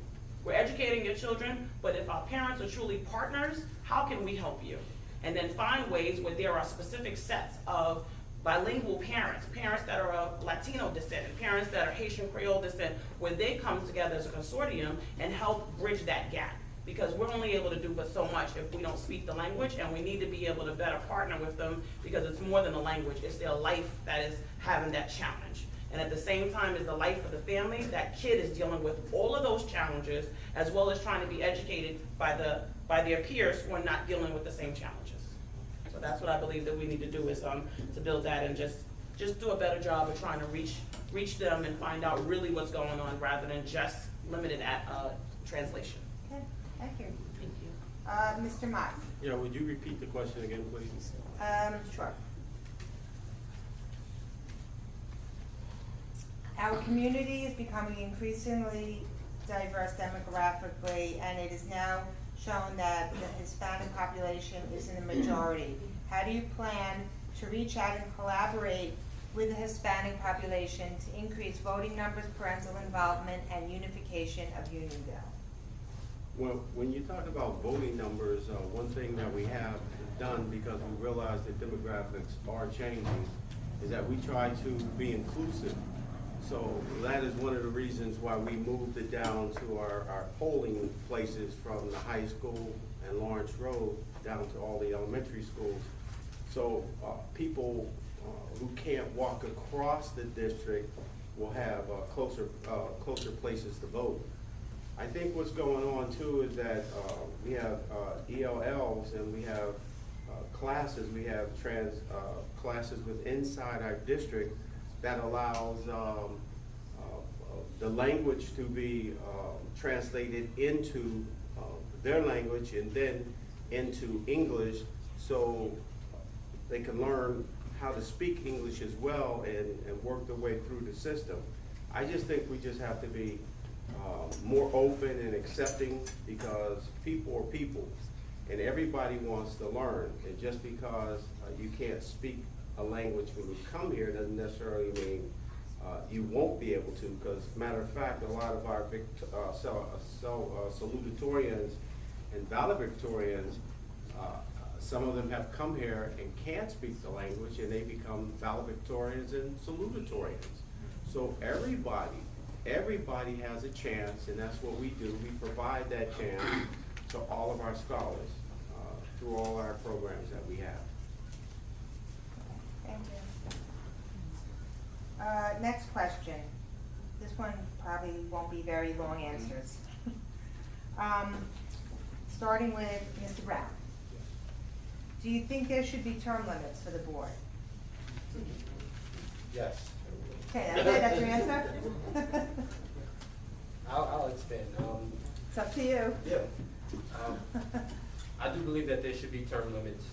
We're educating your children, but if our parents are truly partners, how can we help you? And then find ways where there are specific sets of bilingual parents, parents that are of Latino descent, and parents that are Haitian Creole descent, where they come together as a consortium and help bridge that gap. Because we're only able to do but so much if we don't speak the language, and we need to be able to better partner with them because it's more than a language, it's their life that is having that challenge. And at the same time as the life of the family, that kid is dealing with all of those challenges as well as trying to be educated by their peers who are not dealing with the same challenges. So that's what I believe that we need to do is to build that and just do a better job of trying to reach them and find out really what's going on rather than just limited at translation. Okay, thank you. Thank you. Mr. Mott? Yeah, would you repeat the question again, please? Sure. Our community is becoming increasingly diverse demographically, and it is now shown that the Hispanic population is in the majority. How do you plan to reach out and collaborate with the Hispanic population to increase voting numbers, parental involvement, and unification of Uniondale? Well, when you talk about voting numbers, one thing that we have done, because we realize that demographics are changing, is that we try to be inclusive. So that is one of the reasons why we moved it down to our polling places from the high school and Lawrence Road down to all the elementary schools. So people who can't walk across the district will have closer places to vote. I think what's going on too is that we have ELLs and we have classes. We have classes within inside our district that allows the language to be translated into their language and then into English, so they can learn how to speak English as well and work their way through the system. I just think we just have to be more open and accepting, because people are people and everybody wants to learn. And just because you can't speak a language when you come here doesn't necessarily mean you won't be able to, because matter of fact, a lot of our salutatorians and valedictorians, some of them have come here and can't speak the language, and they become valedictorians and salutatorians. So everybody has a chance, and that's what we do. We provide that chance to all of our scholars through all our programs that we have. Thank you. Next question. This one probably won't be very long answers. Starting with Mr. Brown. Do you think there should be term limits for the board? Yes. Okay, that's it, that's your answer? I'll expand. It's up to you. Yeah. I do believe that there should be term limits.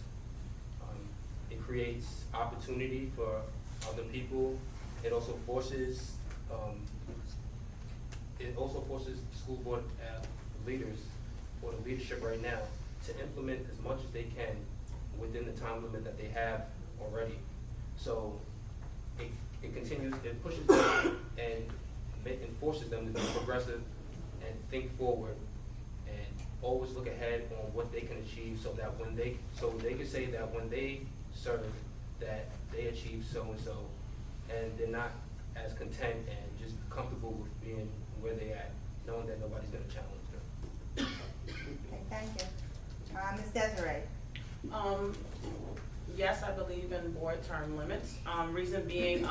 It creates opportunity for other people. It also forces the school board leaders, or the leadership right now, to implement as much as they can within the time limit that they have already. So it continues, it pushes them and forces them to be progressive and think forward and always look ahead on what they can achieve, so that when they can say that when they serve, that they achieve so and so, and they're not as content and just comfortable with being where they at, knowing that nobody's going to challenge them. Okay, thank you. Ms. Desiree. Yes, I believe in board term limits. Reason being,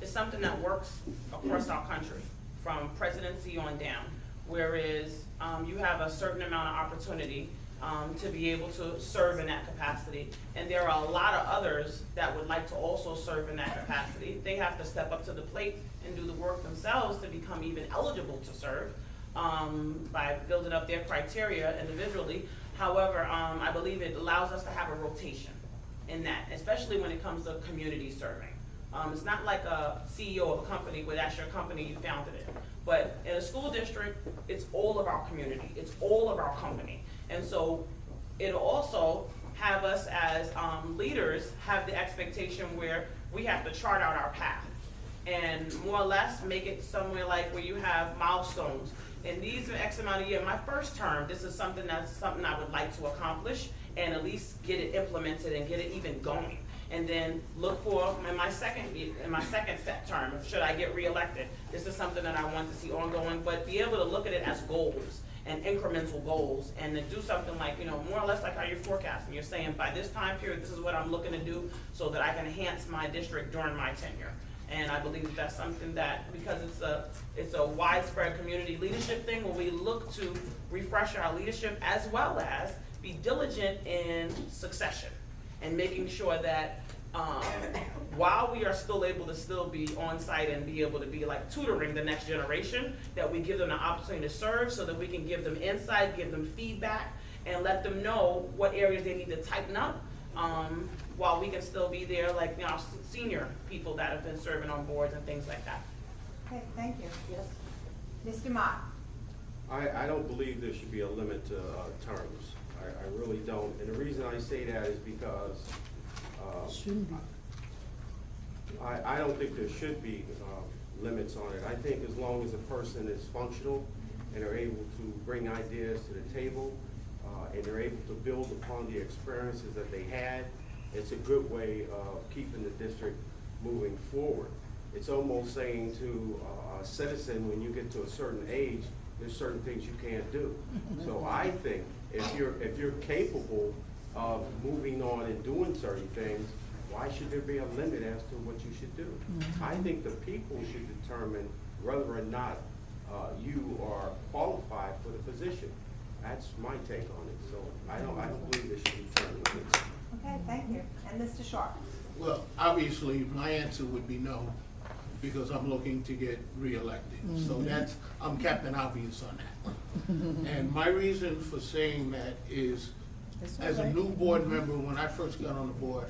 it's something that works across our country, from presidency on down. Whereas you have a certain amount of opportunity to be able to serve in that capacity. And there are a lot of others that would like to also serve in that capacity. They have to step up to the plate and do the work themselves to become even eligible to serve by building up their criteria individually. However, I believe it allows us to have a rotation in that, especially when it comes to community serving. It's not like a CEO of a company where that's your company, you founded it. But in a school district, it's all of our community, it's all of our company. And so it'll also have us as leaders have the expectation where we have to chart out our path and more or less make it somewhere like where you have milestones. And these are X amount of years. My first term, this is something I would like to accomplish and at least get it implemented and get it even going. And then look for in my second term, should I get reelected, this is something that I want to see ongoing, but be able to look at it as goals and incremental goals, and to do something like, more or less like how you're forecasting. You're saying by this time period, this is what I'm looking to do so that I can enhance my district during my tenure. And I believe that that's something that, because it's a widespread community leadership thing, where we look to refresh our leadership as well as be diligent in succession and making sure that while we are still able to still be on site and be able to be like tutoring the next generation, that we give them the opportunity to serve so that we can give them insight, give them feedback, and let them know what areas they need to tighten up while we can still be there, like senior people that have been serving on boards and things like that. Okay, thank you. Yes. Mr. Mott. I don't believe there should be a limit to terms. I really don't. And the reason I say that is because I don't think there should be limits on it. I think as long as a person is functional and are able to bring ideas to the table, and they're able to build upon the experiences that they had, it's a good way of keeping the district moving forward. It's almost saying to a citizen, when you get to a certain age, there's certain things you can't do. So I think if you're capable of moving on and doing certain things, why should there be a limit as to what you should do? I think the people should determine whether or not you are qualified for the position. That's my take on it. So I don't believe there should be term limits. Okay, thank you. And Mr. Sharp? Well, obviously, my answer would be no, because I'm looking to get reelected. So I'm Captain Obvious on that. And my reason for saying that is, as a new board member, when I first got on the board,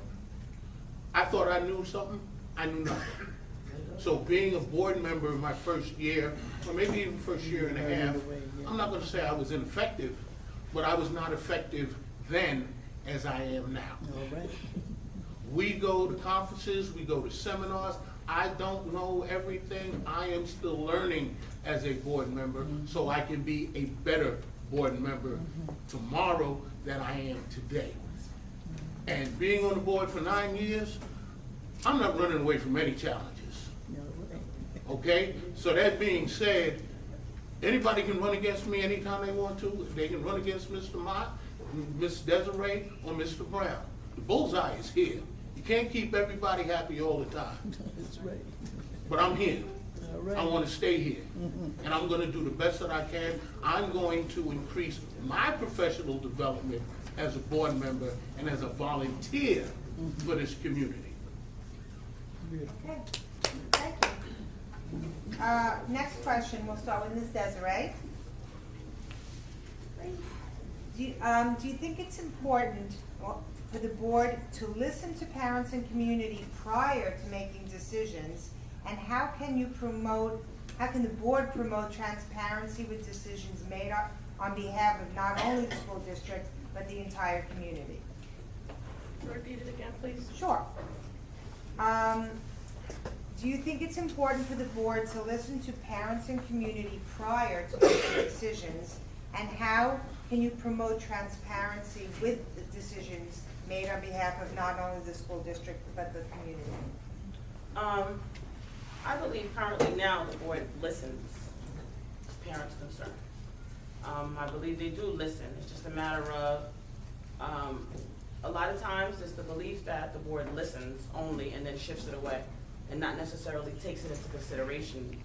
I thought I knew something. I knew nothing. So being a board member my first year, or maybe even first year and a half, I'm not gonna say I was ineffective, but I was not effective then as I am now. We go to conferences, we go to seminars. I don't know everything. I am still learning as a board member, so I can be a better board member tomorrow than I am today. And being on the board for 9 years, I'm not running away from any challenges. Okay? So that being said, anybody can run against me anytime they want to. They can run against Mr. Mott, Ms. Desiree, or Mr. Brown. The bullseye is here. You can't keep everybody happy all the time. That's right. But I'm here. All right. I want to stay here. And I'm going to do the best that I can. I'm going to increase my professional development as a board member and as a volunteer for this community. Okay, thank you. Next question, we'll start with Ms. Desiree. Do you think it's important for the board to listen to parents and community prior to making decisions? And how can the board promote transparency with decisions made on behalf of not only the school district, but the entire community? Repeat it again, please. Sure. Do you think it's important for the board to listen to parents and community prior to making decisions? And how can you promote transparency with the decisions made on behalf of not only the school district, but the community? I believe currently now the board listens to parents' concern. I believe they do listen. It's just a matter of, a lot of times it's the belief that the board listens only and then shifts it away and not necessarily takes it into consideration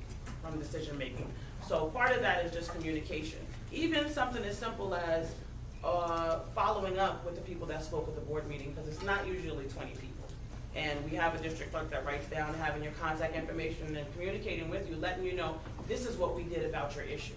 from decision making. So part of that is just communication. Even something as simple as following up with the people that spoke at the board meeting, because it's not usually 20 people. And we have a district clerk that writes down having your contact information and communicating with you, letting you know, this is what we did about your issue.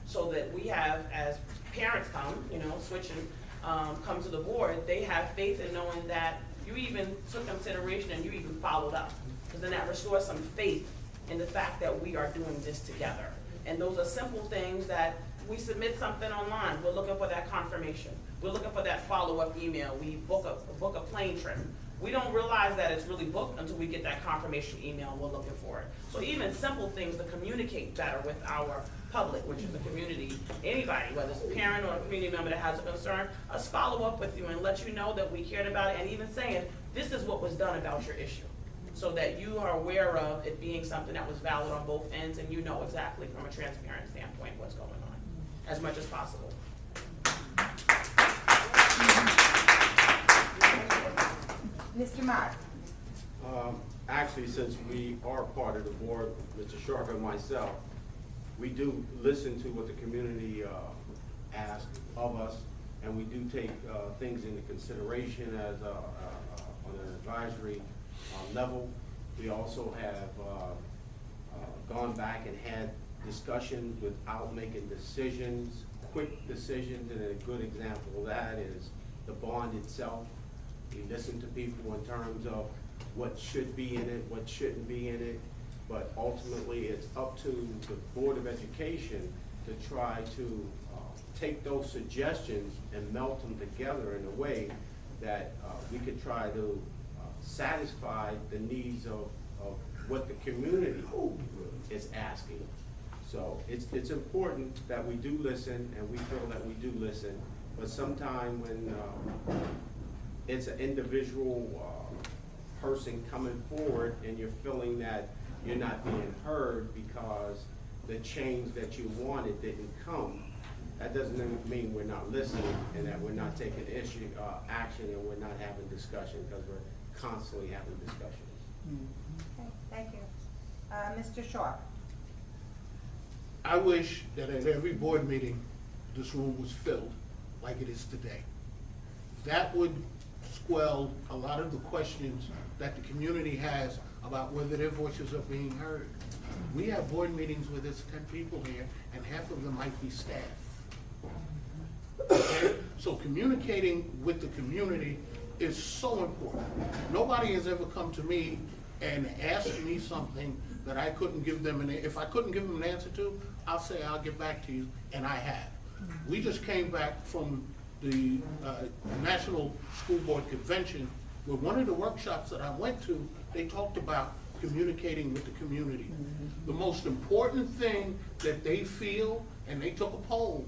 So that we have, as parents come, switching, come to the board, they have faith in knowing that you even took consideration and you even followed up. Because then that restores some faith in the fact that we are doing this together. And those are simple things that we submit something online, we're looking for that confirmation. We're looking for that follow-up email. We book a plane trip. We don't realize that it's really booked until we get that confirmation email, we're looking for it. So even simple things to communicate better with our public, which is the community, anybody, whether it's a parent or a community member that has a concern, us follow up with you and let you know that we cared about it, and even saying, this is what was done about your issue. So that you are aware of it being something that was valid on both ends, and you know exactly from a transparent standpoint what's going on, as much as possible. Mr. Mott? Actually, since we are part of the board, Mr. Sharp and myself, we do listen to what the community asks of us, and we do take things into consideration as on an advisory level. We also have gone back and had discussions without making decisions, quick decisions, and a good example of that is the bond itself. We listen to people in terms of what should be in it, what shouldn't be in it, but ultimately it's up to the Board of Education to try to take those suggestions and melt them together in a way that we could try to satisfy the needs of what the community is asking. So it's important that we do listen, and we feel that we do listen, but sometimes when it's an individual person coming forward and you're feeling that you're not being heard because the change that you wanted didn't come, that doesn't mean we're not listening and that we're not taking action and we're not having discussion, because we're constantly having discussions. Okay, thank you. Mr. Shaw? I wish that at every board meeting, this room was filled like it is today. That would quell a lot of the questions that the community has about whether their voices are being heard. We have board meetings where there's 10 people here, and half of them might be staff. Okay? So communicating with the community is so important. Nobody has ever come to me and asked me something that I couldn't give them if I couldn't give them an answer to, I'll say I'll get back to you, and I have. We just came back from the National School Board Convention, where one of the workshops that I went to, they talked about communicating with the community. The most important thing that they feel, and they took a poll,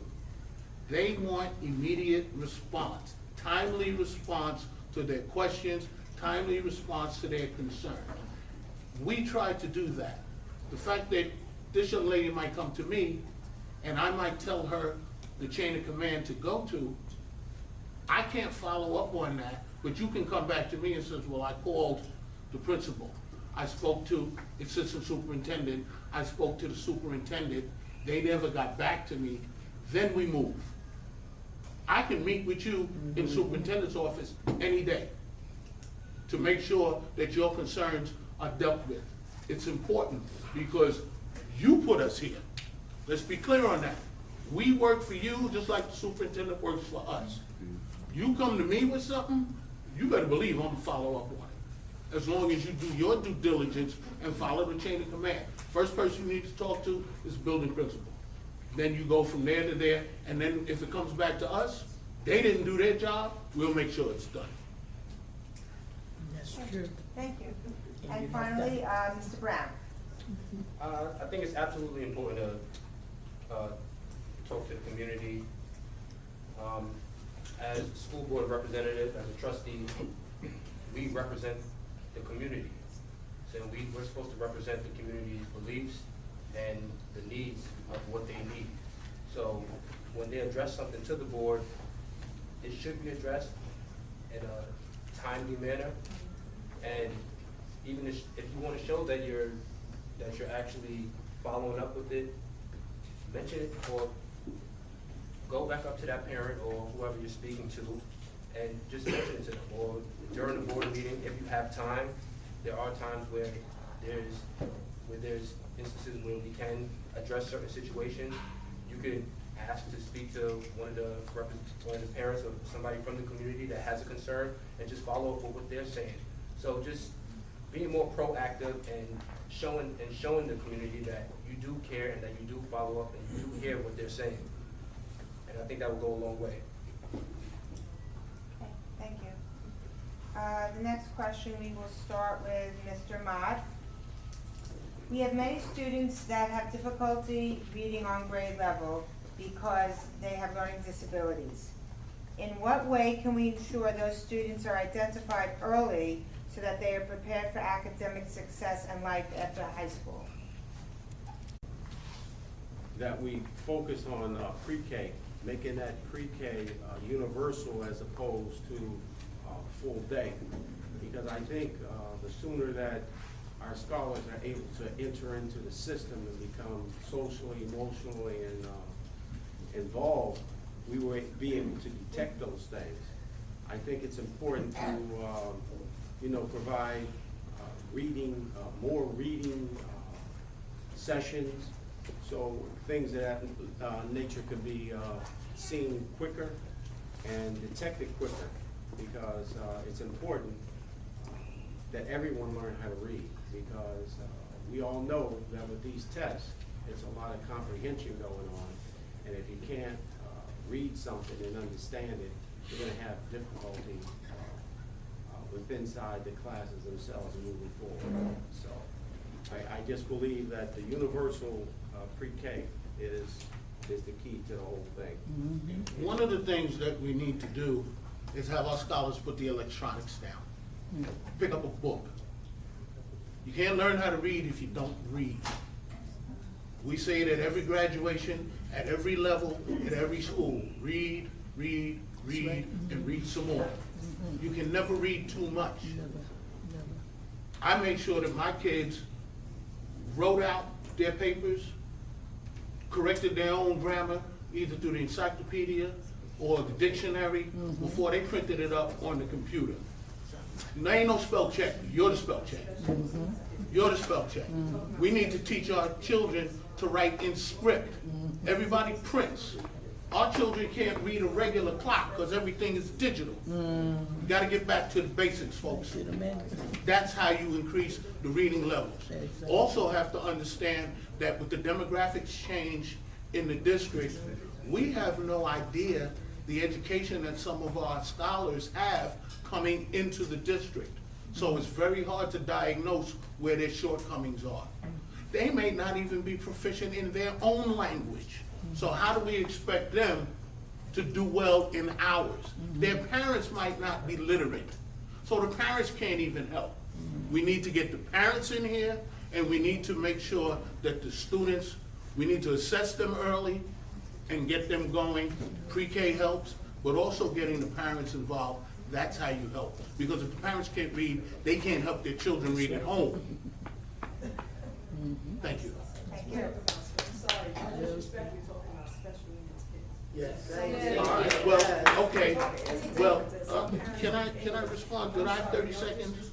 they want immediate response, timely response to their questions, timely response to their concerns. We try to do that. The fact that this young lady might come to me and I might tell her the chain of command to go to, I can't follow up on that, but you can come back to me and says, well, I called the principal. I spoke to the assistant superintendent. I spoke to the superintendent. They never got back to me. Then we move. I can meet with you in superintendent's office any day to make sure that your concerns are dealt with. It's important because you put us here. Let's be clear on that. We work for you just like the superintendent works for us. You come to me with something, you better believe I'm gonna follow up on it. As long as you do your due diligence and follow the chain of command. First person you need to talk to is the building principal. Then you go from there to there, and then if it comes back to us, they didn't do their job, we'll make sure it's done. That's true. Thank you. And finally, Mr. Brown? I think it's absolutely important to talk to the community. As a school board representative, as a trustee, we represent the community. So we're supposed to represent the community's beliefs and the needs of what they need. So when they address something to the board, it should be addressed in a timely manner. And even if you want to show that you're actually following up with it, mention it, or go back up to that parent or whoever you're speaking to and just mention it to them. Or during the board meeting, if you have time, there are times where there's instances where we can address certain situations. You could ask to speak to one of the parents or somebody from the community that has a concern and just follow up with what they're saying. So just being more proactive and showing the community that you do care and that you do follow up and you do hear what they're saying. And I think that will go a long way. Okay, thank you. The next question, we will start with Mr. Mott. We have many students that have difficulty reading on grade level because they have learning disabilities. In what way can we ensure those students are identified early so that they are prepared for academic success and life after high school? That we focus on pre-K, making that pre-K universal as opposed to full day. Because I think the sooner that our scholars are able to enter into the system and become socially, emotionally, and involved, we will be able to detect those things. I think it's important to, provide reading, more reading sessions, so things of that nature could be seen quicker and detected quicker, because it's important that everyone learn how to read, because we all know that with these tests, it's a lot of comprehension going on, And if you can't read something and understand it, you're gonna have difficulty with inside the classes themselves and moving forward. So I just believe that the universal pre-K is the key to the whole thing. One of the things that we need to do is have our scholars put the electronics down. Pick up a book. You can't learn how to read if you don't read. We say it at every graduation, at every level, at every school. Read, read, read, and read some more. You can never read too much. I make sure that my kids wrote out their papers, corrected their own grammar, either through the encyclopedia or the dictionary, before they printed it up on the computer. There ain't no spell check. You're the spell check. You're the spell check. We need to teach our children to write in script. Everybody prints. Our children can't read a regular clock because everything is digital. You got to get back to the basics, folks. That's how you increase the reading levels. Also have to understand that with the demographics change in the district, we have no idea the education that some of our scholars have coming into the district. So it's very hard to diagnose where their shortcomings are. They may not even be proficient in their own language. So how do we expect them to do well in ours? Their parents might not be literate, so the parents can't even help. We need to get the parents in here, and we need to make sure that the students, we need to assess them early and get them going. Pre-K helps, but also getting the parents involved. That's how you help. Because if the parents can't read, they can't help their children read at home. Thank you. Thank you. Sorry, I disrespect you talking about special needs kids. Yes. All right, well, okay, well, can I respond? Do I have 30 seconds?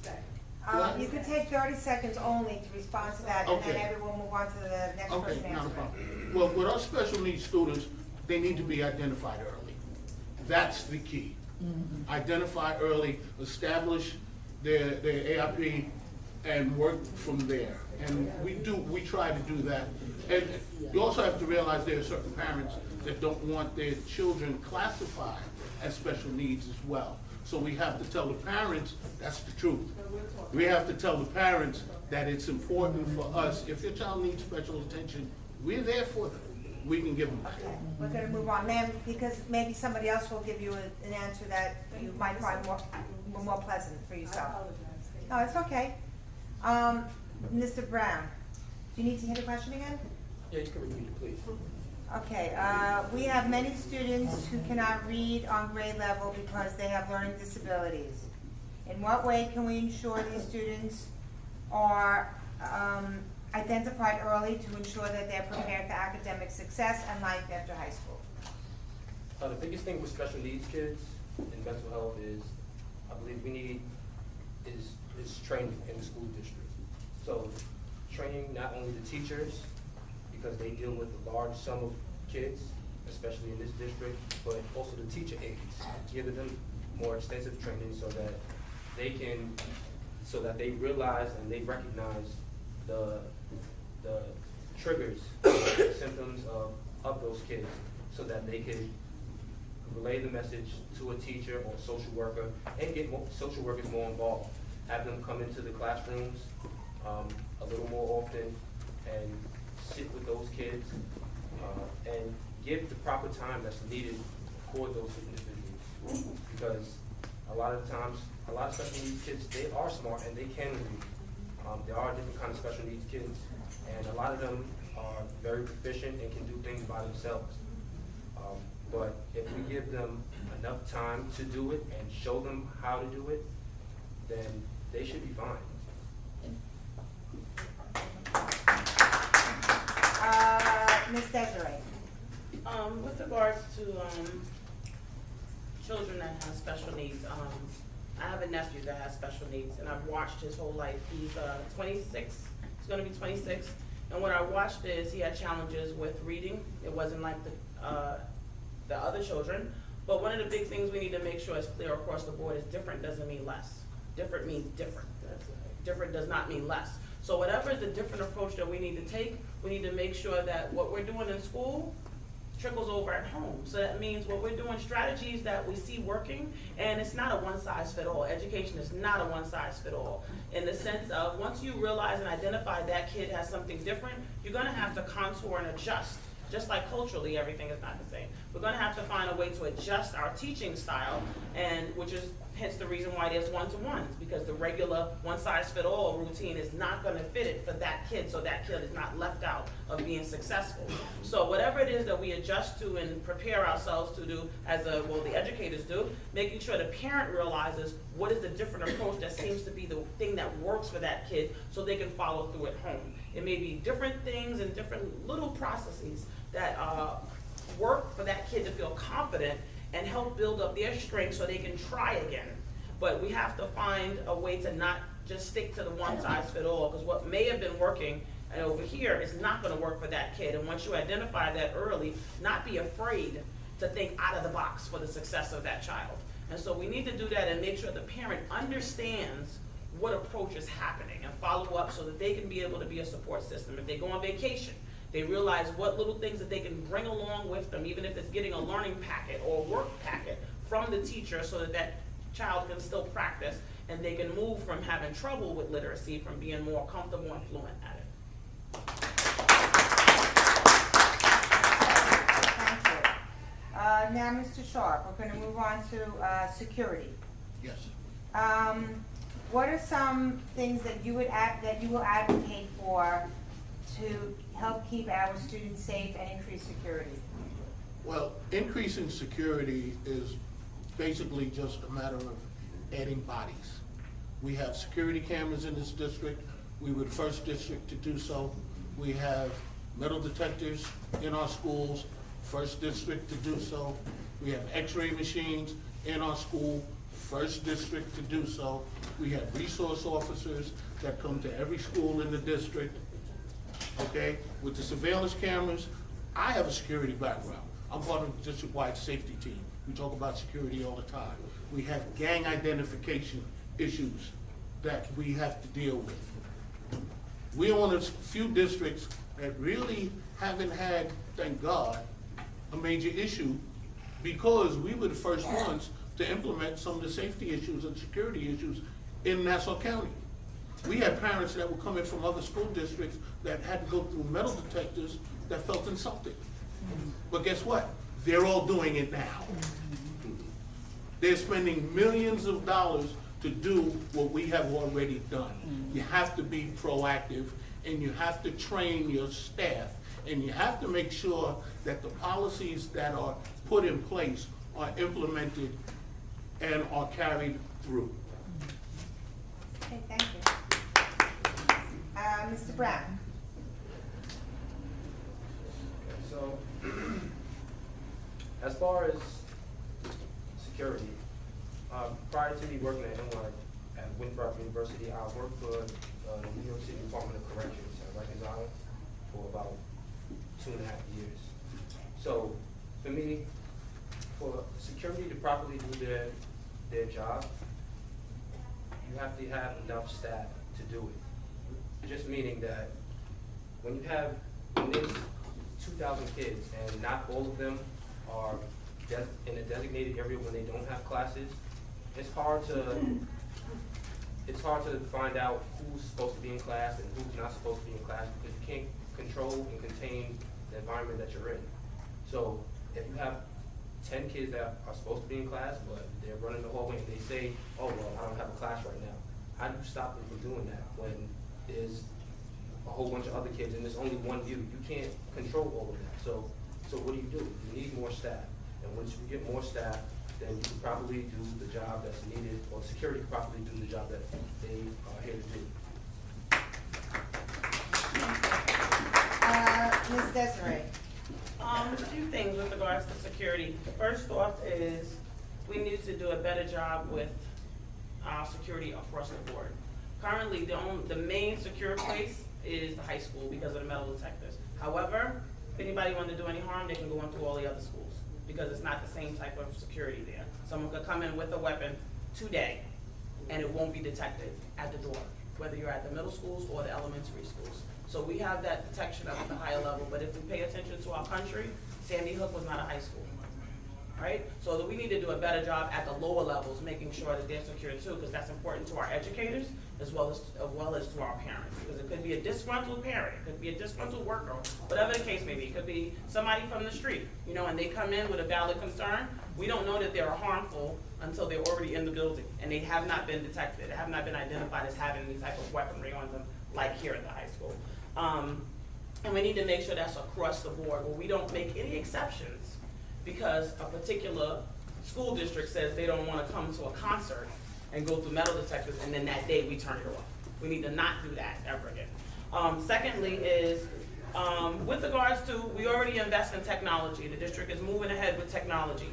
You could take 30 seconds only to respond to that, and then Okay. everyone move on to the next person Okay, not a answering. problem. Well, with our special needs students, they need to be identified early. That's the key. Identify early, establish their AIP, and work from there. And we try to do that. And you also have to realize there are certain parents that don't want their children classified as special needs as well. So we have to tell the parents, that's the truth. We have to tell the parents that it's important for us, if your child needs special attention, we're there for them. We can give them that. Okay, we're gonna move on, ma'am, because maybe somebody else will give you an answer that you might find more pleasant for I yourself. apologize. No, it's okay. Mr. Brown, do you need to hear the question again? Yeah, you can repeat it, please. Okay, we have many students who cannot read on grade level because they have learning disabilities. In what way can we ensure these students are identified early to ensure that they're prepared for academic success and life after high school? The biggest thing with special needs kids in mental health is, I believe we need, is training in the school district. So training not only the teachers, because they deal with a large sum of kids, especially in this district, but also the teacher aides, giving them more extensive training so that they realize and they recognize the triggers, the symptoms of those kids, so that they can relay the message to a teacher or a social worker and get social workers more involved. Have them come into the classrooms a little more often and sit with those kids and give the proper time that's needed for those individuals. Because a lot of times, a lot of special needs kids, they are smart and they can read. There are different kinds of special needs kids, and a lot of them are very proficient and can do things by themselves. But if we give them enough time to do it and show them how to do it, then they should be fine. Ms. Desiree? With regards to children that have special needs, I have a nephew that has special needs, and I've watched his whole life. He's 26, he's gonna be 26, and what I watched is he had challenges with reading. It wasn't like the other children, but one of the big things we need to make sure is clear across the board is different doesn't mean less. Different means different. Different does not mean less. So whatever is the different approach that we need to take, we need to make sure that what we're doing in school trickles over at home. So that means what we're doing, strategies that we see working, and it's not a one-size-fit-all. Education is not a one-size-fit-all. In the sense of, once you realize and identify that kid has something different, you're gonna have to contour and adjust. Just like culturally, everything is not the same. We're gonna have to find a way to adjust our teaching style, and which is hence the reason why there's one-to-ones, because the regular one-size-fit-all routine is not gonna fit it for that kid, so that kid is not left out of being successful. So whatever it is that we adjust to and prepare ourselves to do, the educators do, making sure the parent realizes what is the different approach that seems to be the thing that works for that kid, so they can follow through at home. It may be different things and different little processes that work for that kid to feel confident and help build up their strength so they can try again. But we have to find a way to not just stick to the one-size-fit-all, because what may have been working over here is not gonna work for that kid. And once you identify that early, not be afraid to think out of the box for the success of that child. And so we need to do that and make sure the parent understands what approach is happening and follow up so that they can be able to be a support system. If they go on vacation, they realize what little things that they can bring along with them, even if it's getting a learning packet or a work packet from the teacher, so that that child can still practice and they can move from having trouble with literacy from being more comfortable and fluent at it. Thank you. Now, Mr. Sharp, we're gonna move on to security. Yes. What are some things that you will advocate for to help keep our students safe and increase security? Well, increasing security is basically just a matter of adding bodies. We have security cameras in this district. We were the first district to do so. We have metal detectors in our schools, first district to do so. We have x-ray machines in our school, first district to do so. We have resource officers that come to every school in the district. Okay, with the surveillance cameras, I have a security background. I'm part of the district-wide safety team. We talk about security all the time. We have gang identification issues that we have to deal with. We're one of the few districts that really haven't had, thank God, a major issue, because we were the first ones to implement some of the safety issues and security issues in Nassau County. We had parents that were coming from other school districts that had to go through metal detectors that felt insulted. But guess what? They're all doing it now. They're spending millions of dollars to do what we have already done. You have to be proactive, and you have to train your staff, and you have to make sure that the policies that are put in place are implemented and are carried through. Okay, thank you. Mr. Brown. So, as far as security, prior to me working at NY at Winthrop University, I worked for the New York City Department of Corrections at Rikers Island for about 2.5 years. So, for me, for security to properly do their job, you have to have enough staff to do it. Just meaning that when there's 2,000 kids and not all of them are in a designated area when they don't have classes, it's hard to find out who's supposed to be in class and who's not supposed to be in class, because you can't control and contain the environment that you're in. So if you have 10 kids that are supposed to be in class, but they're running the hallway and they say, oh, well, I don't have a class right now, how do you stop them from doing that when there's a whole bunch of other kids and there's only one view? You can't control all of that. So what do? You need more staff. And once you get more staff, then you can probably do the job that's needed, or security can probably do the job that they are here to do. Ms. Desiree. A few things with regards to security. First off is we need to do a better job with security across the board. Currently, the main secure place is the high school because of the metal detectors. However, if anybody wants to do any harm, they can go into all the other schools because it's not the same type of security there. Someone could come in with a weapon today and it won't be detected at the door. whether you're at the middle schools or the elementary schools. So we have that detection up at the higher level, but if we pay attention to our country, Sandy Hook was not a high school, right? So that we need to do a better job at the lower levels, making sure that they're secure too, because that's important to our educators as well as to our parents. Because it could be a disgruntled parent, it could be a disgruntled worker, whatever the case may be. It could be somebody from the street, you know, and they come in with a valid concern. We don't know that they're harmful until they're already in the building and they have not been detected, they have not been identified as having any type of weaponry on them, like here at the high school. And we need to make sure that's across the board, where we don't make any exceptions because a particular school district says they don't want to come to a concert and go through metal detectors, and then that day we turn it off. We need to not do that ever again. Secondly is, with regards to, we already invest in technology. The district is moving ahead with technology.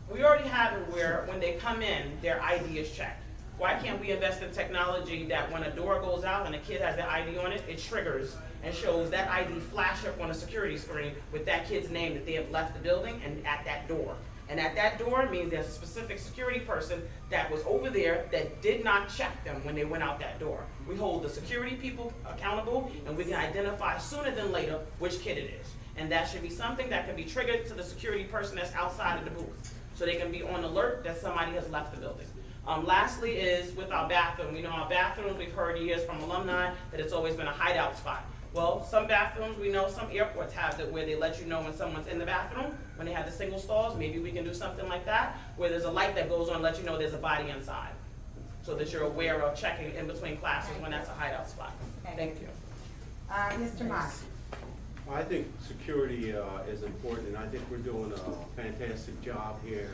We already have it where when they come in, their ID is checked. Why can't we invest in technology that when a door goes out and a kid has their ID on it, it triggers and shows that ID flash up on a security screen with that kid's name that they have left the building and at that door. And at that door means there's a specific security person that was over there that did not check them when they went out that door. We hold the security people accountable, and we can identify sooner than later which kid it is. And that should be something that can be triggered to the security person that's outside of the booth, so they can be on alert that somebody has left the building. Lastly is with our bathroom. You know, our bathrooms, we've heard years from alumni that it's always been a hideout spot. Well, some bathrooms, we know some airports have it where they let you know when someone's in the bathroom, when they have the single stalls. Maybe we can do something like that, where there's a light that goes on to let you know there's a body inside, so that you're aware of checking in between classes when that's a hideout spot. Thank you. Mr. Mott. I think security is important, and I think we're doing a fantastic job here.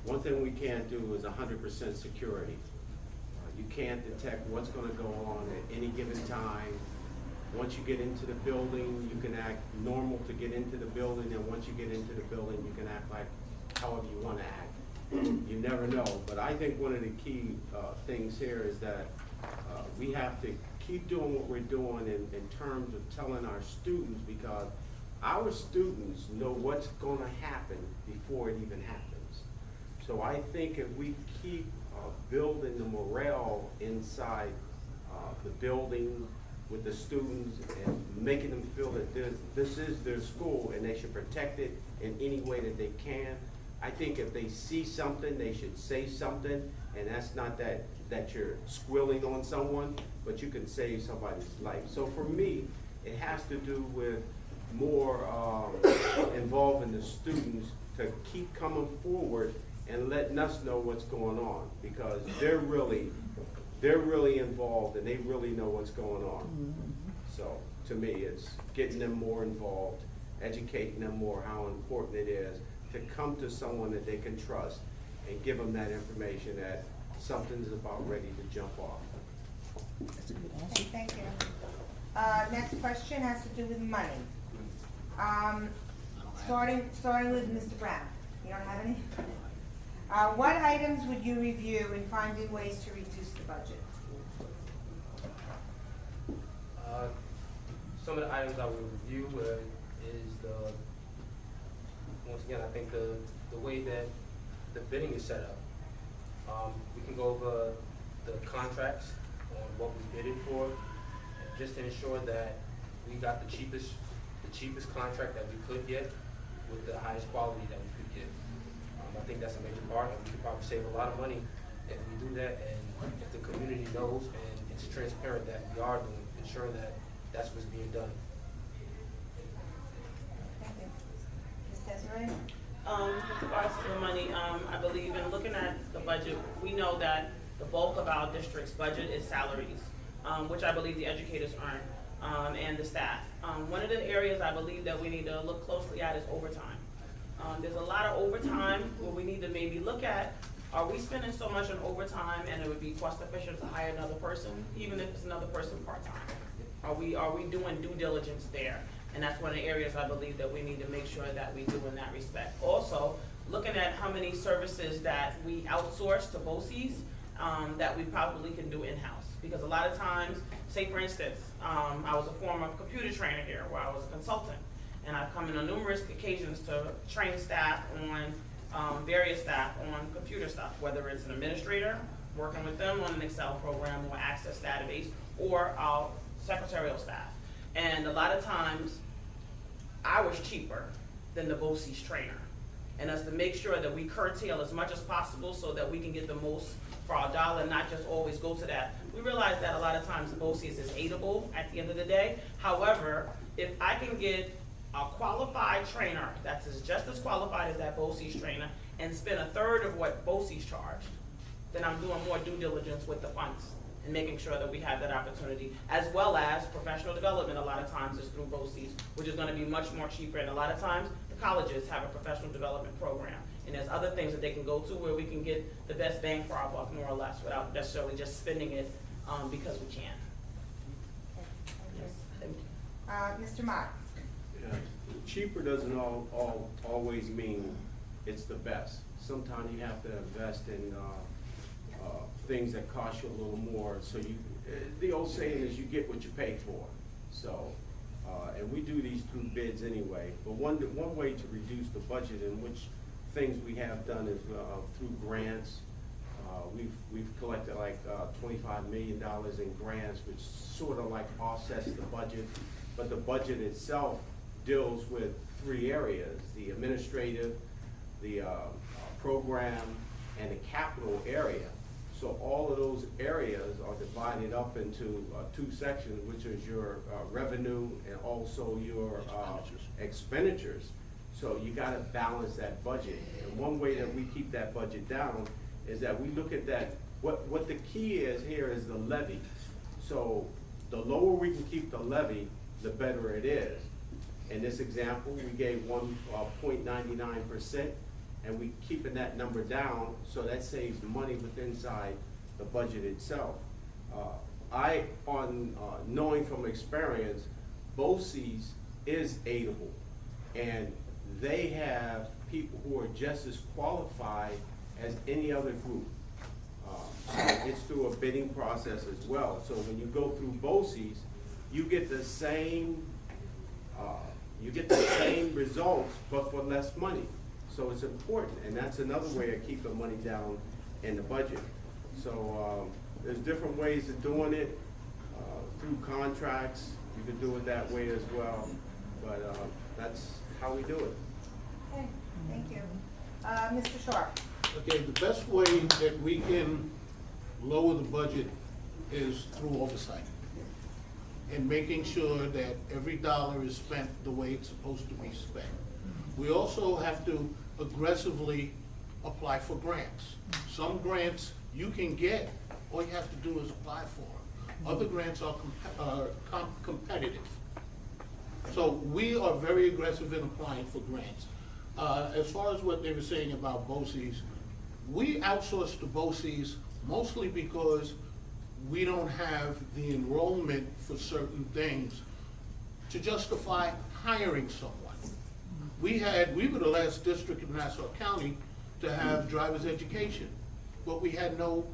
One thing we can't do is 100% security. You can't detect what's going to go on at any given time. Once you get into the building, you can act normal to get into the building, and once you get into the building, you can act like however you want to act. You never know, but I think one of the key things here is that we have to keep doing what we're doing in terms of telling our students, because our students know what's going to happen before it even happens. So I think if we keep building the morale inside the building with the students and making them feel that this is their school and they should protect it in any way that they can. I think if they see something, they should say something, and that's not that you're squilling on someone, but you can save somebody's life. So for me, it has to do with more involving the students to keep coming forward and letting us know what's going on, because they're really involved and they really know what's going on. So to me, it's getting them more involved, educating them more how important it is to come to someone that they can trust and give them that information that something's about ready to jump off. Okay, thank you. Next question has to do with money. Starting with Mr. Brown. You don't have any? What items would you review in finding ways to reduce the budget? Some of the items I would review is once again, I think the way that the bidding is set up. We can go over the contracts on what we bidded for, just to ensure that we got the cheapest contract that we could get with the highest quality that we could get. I think that's a major part, and we could probably save a lot of money if we do that, and if the community knows and it's transparent that we are doing, ensuring that that's what's being done. Thank you. Ms. Desiree? With regards to the money, I believe in looking at the budget, we know that the bulk of our district's budget is salaries, which I believe the educators earn, and the staff. One of the areas I believe that we need to look closely at is overtime. There's a lot of overtime where we need to maybe look at, are we spending so much on overtime and it would be cost efficient to hire another person, even if it's another person part-time? Are we doing due diligence there? And that's one of the areas I believe that we need to make sure that we do in that respect. Also, looking at how many services that we outsource to BOCES that we probably can do in-house. Because a lot of times, say for instance, I was a former computer trainer here where I was a consultant. And I've come in on numerous occasions to train staff on, various staff on computer stuff, whether it's an administrator working with them on an Excel program or Access database, or our secretarial staff. And a lot of times, I was cheaper than the BOCES trainer. And us to make sure that we curtail as much as possible so that we can get the most for our dollar, and not just always go to that. We realize that a lot of times BOCES is aidable at the end of the day. However, if I can get a qualified trainer that's just as qualified as that BOCES trainer and spend a third of what BOCES charged, then I'm doing more due diligence with the funds and making sure that we have that opportunity, as well as professional development. A lot of times is through BOCES, which is going to be much more cheaper, and a lot of times the colleges have a professional development program, and there's other things that they can go to where we can get the best bang for our buck, more or less, without necessarily just spending it because we can. Thank you. Mr. Mott? Yeah, cheaper doesn't always mean it's the best. Sometimes you have to invest in things that cost you a little more. So the old saying is you get what you pay for. So, and we do these through bids anyway. But one way to reduce the budget, in which things we have done is through grants. We've collected like $25 million in grants, which sort of like offsets the budget. But the budget itself deals with 3 areas: the administrative, the program, and the capital area. So all of those areas are divided up into 2 sections, which is your revenue and also your expenditures. So you gotta balance that budget. And one way that we keep that budget down is that we look at that, what the key is here is the levy. So the lower we can keep the levy, the better it is. In this example, we gave 1.99%, and we keeping that number down, so that saves money within inside the budget itself. Knowing from experience, BOCES is aidable, and they have people who are just as qualified as any other group. It's through a bidding process as well. So when you go through BOCES, you get the same results, but for less money. So it's important, and that's another way of keeping money down in the budget. So there's different ways of doing it. Through contracts, you can do it that way as well. But that's how we do it. Okay, thank you. Mr. Sharp? Okay, the best way that we can lower the budget is through oversight and making sure that every dollar is spent the way it's supposed to be spent. We also have to aggressively apply for grants. Some grants you can get, all you have to do is apply for them. Other grants are competitive. So we are very aggressive in applying for grants. As far as what they were saying about BOCES, we outsource to BOCES mostly because we don't have the enrollment for certain things to justify hiring someone. We were the last district in Nassau County to have driver's education, but we had no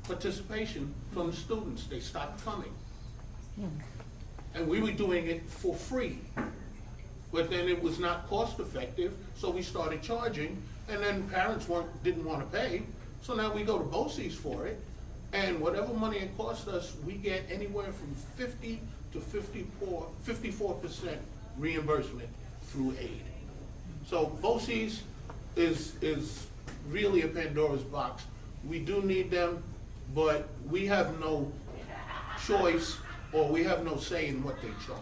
participation from the students. They stopped coming. And we were doing it for free. But then it was not cost effective, so we started charging, and then parents didn't want to pay. So now we go to BOCES for it, and whatever money it costs us, we get anywhere from 50 to 54% reimbursement through aid. So BOCES is really a Pandora's box. We do need them, but we have no choice, or we have no say in what they charge.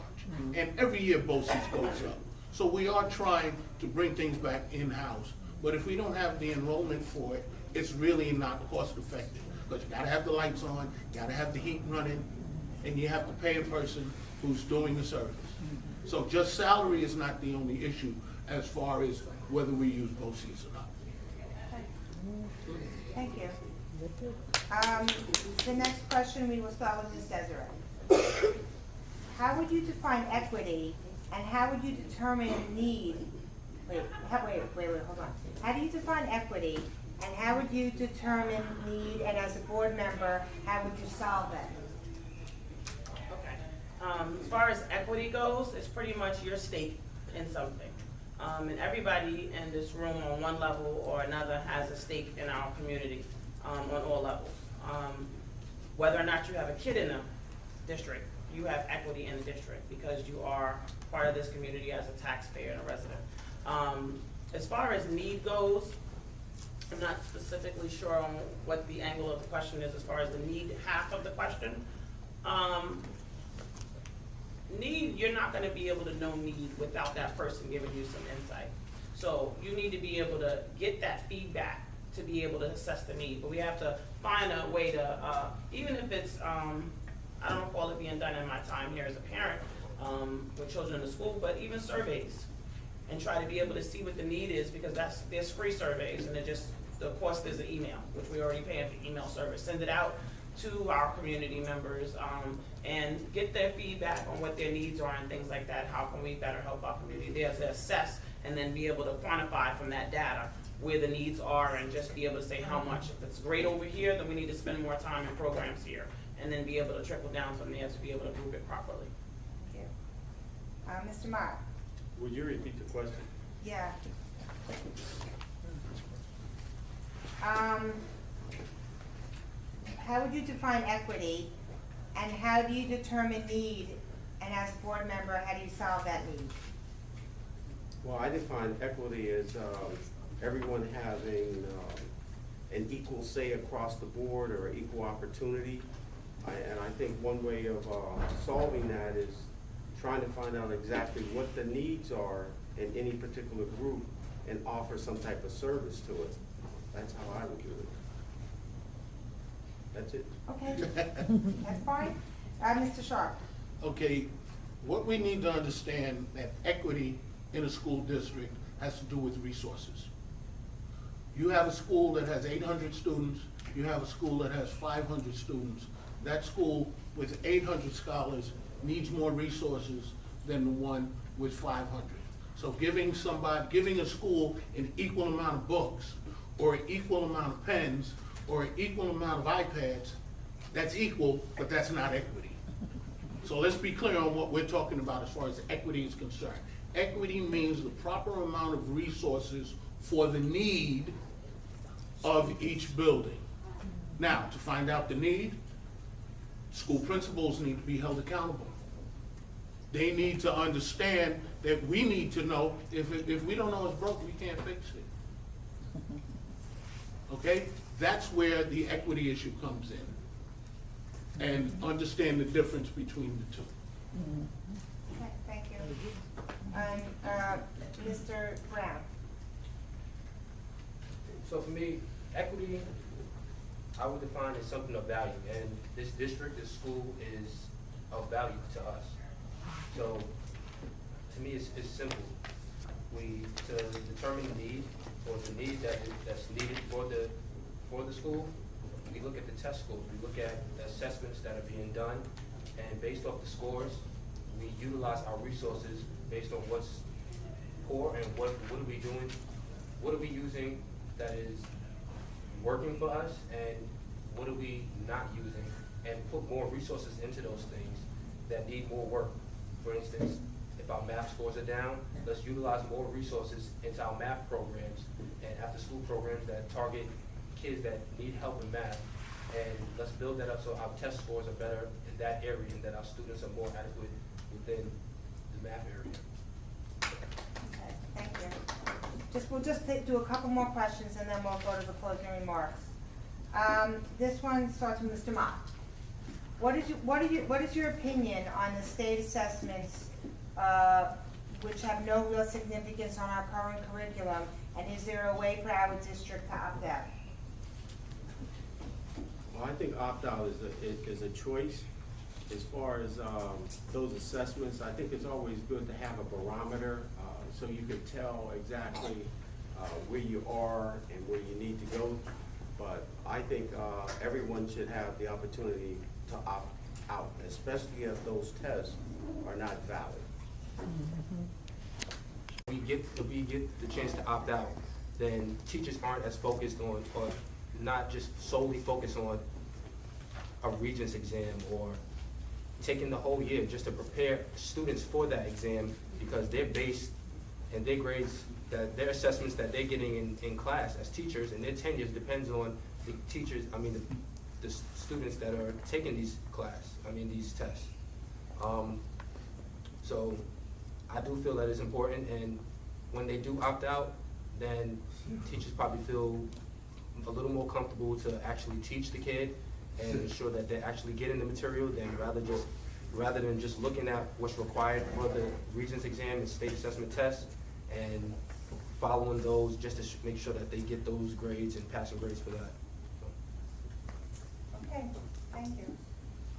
And every year BOCES goes up. So we are trying to bring things back in-house. But if we don't have the enrollment for it, it's really not cost effective. Because you gotta have the lights on, you gotta have the heat running, and you have to pay a person who's doing the service. So just salary is not the only issue as far as whether we use BOCES or not. Thank you. The next question we will start with Ms. Desiree. How would you define equity, and how would you determine need? Wait, hold on. How do you define equity, and how would you determine need, and as a board member, how would you solve that? Okay. As far as equity goes, it's pretty much your stake in something. And everybody in this room on one level or another has a stake in our community. on all levels. Whether or not you have a kid in a district, you have equity in the district because you are part of this community as a taxpayer and a resident. As far as need goes, I'm not specifically sure on what the angle of the question is as far as the need half of the question. Need, you're not gonna be able to know need without that person giving you some insight. So you need to be able to get that feedback to be able to assess the need. But we have to find a way to, even if it's, I don't recall it being done in my time here as a parent with children in the school, but even surveys. And try to be able to see what the need is, because there's free surveys, and the cost is an email, which we already pay for email service. Send it out to our community members and get their feedback on what their needs are and things like that. How can we better help our community there to assess and then be able to quantify from that data where the needs are, and just be able to say how much. If it's great over here, then we need to spend more time in programs here, and then be able to trickle down from there to be able to group it properly. Thank you. Mr. Mott? Would you repeat the question? Yeah. How would you define equity, and how do you determine need, and as a board member, how do you solve that need? Well, I define equity as everyone having an equal say across the board, or equal opportunity. And I think one way of solving that is trying to find out exactly what the needs are in any particular group and offer some type of service to it. That's how I would do it. That's it. Okay, that's fine. Mr. Sharp? Okay, what we need to understand that equity in a school district has to do with resources. You have a school that has 800 students, you have a school that has 500 students. That school with 800 scholars needs more resources than the one with 500. So giving a school an equal amount of books, or an equal amount of pens, or an equal amount of iPads, that's equal, but that's not equity. So let's be clear on what we're talking about as far as equity is concerned. Equity means the proper amount of resources for the need of each building. Now, to find out the need, school principals need to be held accountable. They need to understand that we need to know, if we don't know it's broke, we can't fix it. Okay? That's where the equity issue comes in. And understand the difference between the two. Okay, thank you. Mr. Brown? So for me, equity, I would define as something of value, and this district, this school is of value to us. So to me, it's simple. To determine the need, or the need that's needed for the school, we look at the test scores, we look at the assessments that are being done, and based off the scores, we utilize our resources based on what's poor and what are we doing, what are we using that is working for us, and what are we not using, and put more resources into those things that need more work. For instance, if our math scores are down, let's utilize more resources into our math programs and after-school programs that target kids that need help in math, and let's build that up so our test scores are better in that area and that our students are more adequate within the math area. Okay, thank you. We'll just do a couple more questions, and then we'll go to the closing remarks. This one starts with Mr. Mott. What is your opinion on the state assessments, which have no real significance on our current curriculum, and is there a way for our district to opt out? Well, I think opt-out is a choice. As far as those assessments, I think it's always good to have a barometer so you can tell exactly where you are and where you need to go. But I think everyone should have the opportunity to opt out, especially if those tests are not valid. If we get the chance to opt out, then teachers aren't as focused on, or not just solely focused on a Regents exam, or taking the whole year just to prepare students for that exam, because they're based and their grades, their assessments that they're getting in class as teachers, and their tenures depends on the teachers, the students that are taking these these tests. So I do feel that it's important, and when they do opt out, then teachers probably feel a little more comfortable to actually teach the kid and ensure that they're actually getting the material rather than just looking at what's required for the Regents exam and state assessment tests and following those just to make sure that they get those grades and passing grades for that. Okay, thank you.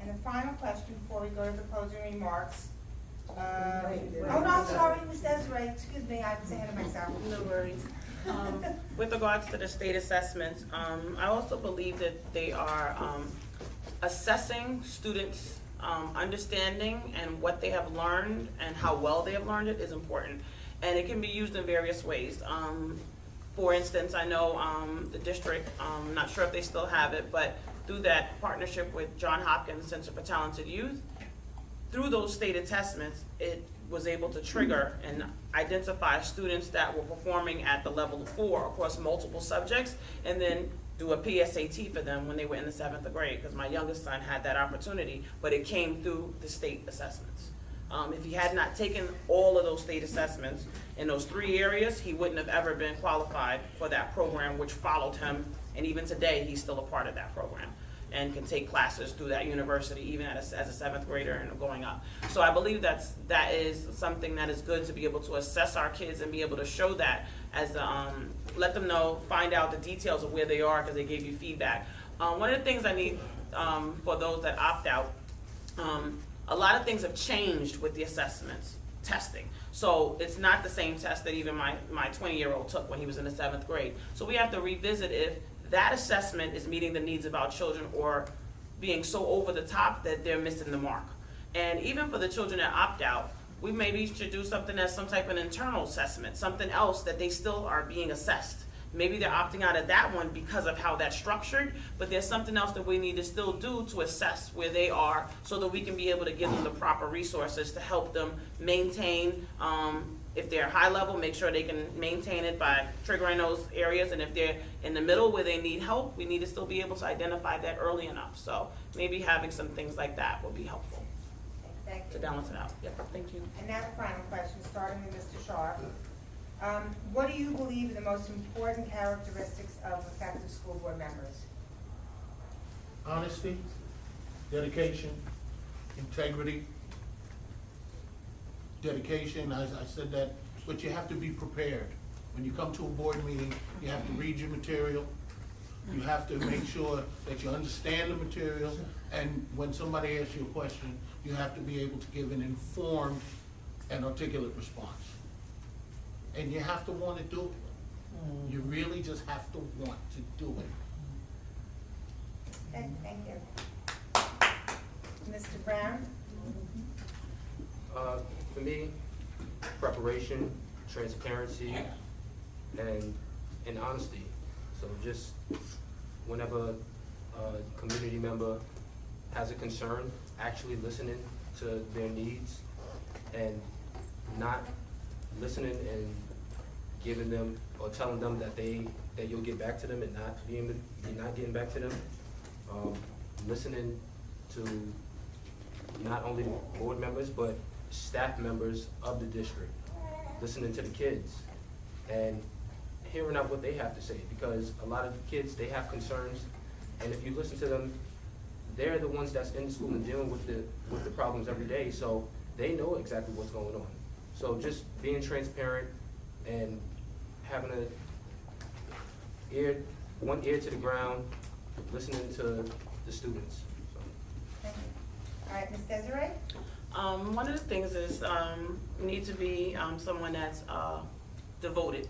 And the final question before we go to the closing remarks. Oh, no, I'm sorry, Ms. Desiree, excuse me, I was ahead of myself. No worries. With regards to the state assessments, I also believe that they are assessing students' understanding and what they have learned and how well they have learned it is important. And it can be used in various ways. For instance, I know the district, I'm not sure if they still have it, but through that partnership with John Hopkins Center for Talented Youth, through those state assessments, it was able to trigger and identify students that were performing at the level of 4 across multiple subjects, and then do a PSAT for them when they were in the 7th grade, because my youngest son had that opportunity, but it came through the state assessments. If he had not taken all of those state assessments in those 3 areas, he wouldn't have ever been qualified for that program, which followed him, and even today, he's still a part of that program and can take classes through that university even as a 7th grader and going up. So I believe that is something that is good to be able to assess our kids and be able to show that as let them know, find out the details of where they are because they gave you feedback. One of the things I need for those that opt out, a lot of things have changed with the assessments, testing. So it's not the same test that even my 20-year-old took when he was in the 7th grade. So we have to revisit if that assessment is meeting the needs of our children or being so over the top that they're missing the mark. And even for the children that opt out, we maybe should do something as some type of internal assessment, something else that they still are being assessed. Maybe they're opting out of that one because of how that's structured, but there's something else that we need to still do to assess where they are so that we can be able to give them the proper resources to help them maintain, if they're high level, make sure they can maintain it by triggering those areas, and if they're in the middle where they need help, we need to still be able to identify that early enough. So maybe having some things like that will be helpful Thank you. to balance it out. Yep, thank you. And now the final question, starting with Mr. Sharp. What do you believe are the most important characteristics of effective school board members? Honesty, dedication, integrity. Dedication, I said that, but you have to be prepared. When you come to a board meeting, you have to read your material. You have to make sure that you understand the material, and when somebody asks you a question, you have to be able to give an informed and articulate response. And you have to want to do it. You really just have to want to do it. Okay, thank you. Mr. Brown? For me, preparation, transparency, and honesty. So just whenever a community member has a concern, actually listening to their needs and not listening and giving them or telling them that you'll get back to them and not getting back to them. Listening to not only board members but staff members of the district, listening to the kids and hearing out what they have to say, because a lot of kids, they have concerns, and if you listen to them, they're the ones that's in the school and dealing with the problems every day, so they know exactly what's going on. So just being transparent and having one ear to the ground, listening to the students. So. Thank you. All right, Ms. Desiree? One of the things is you need to be someone that's devoted,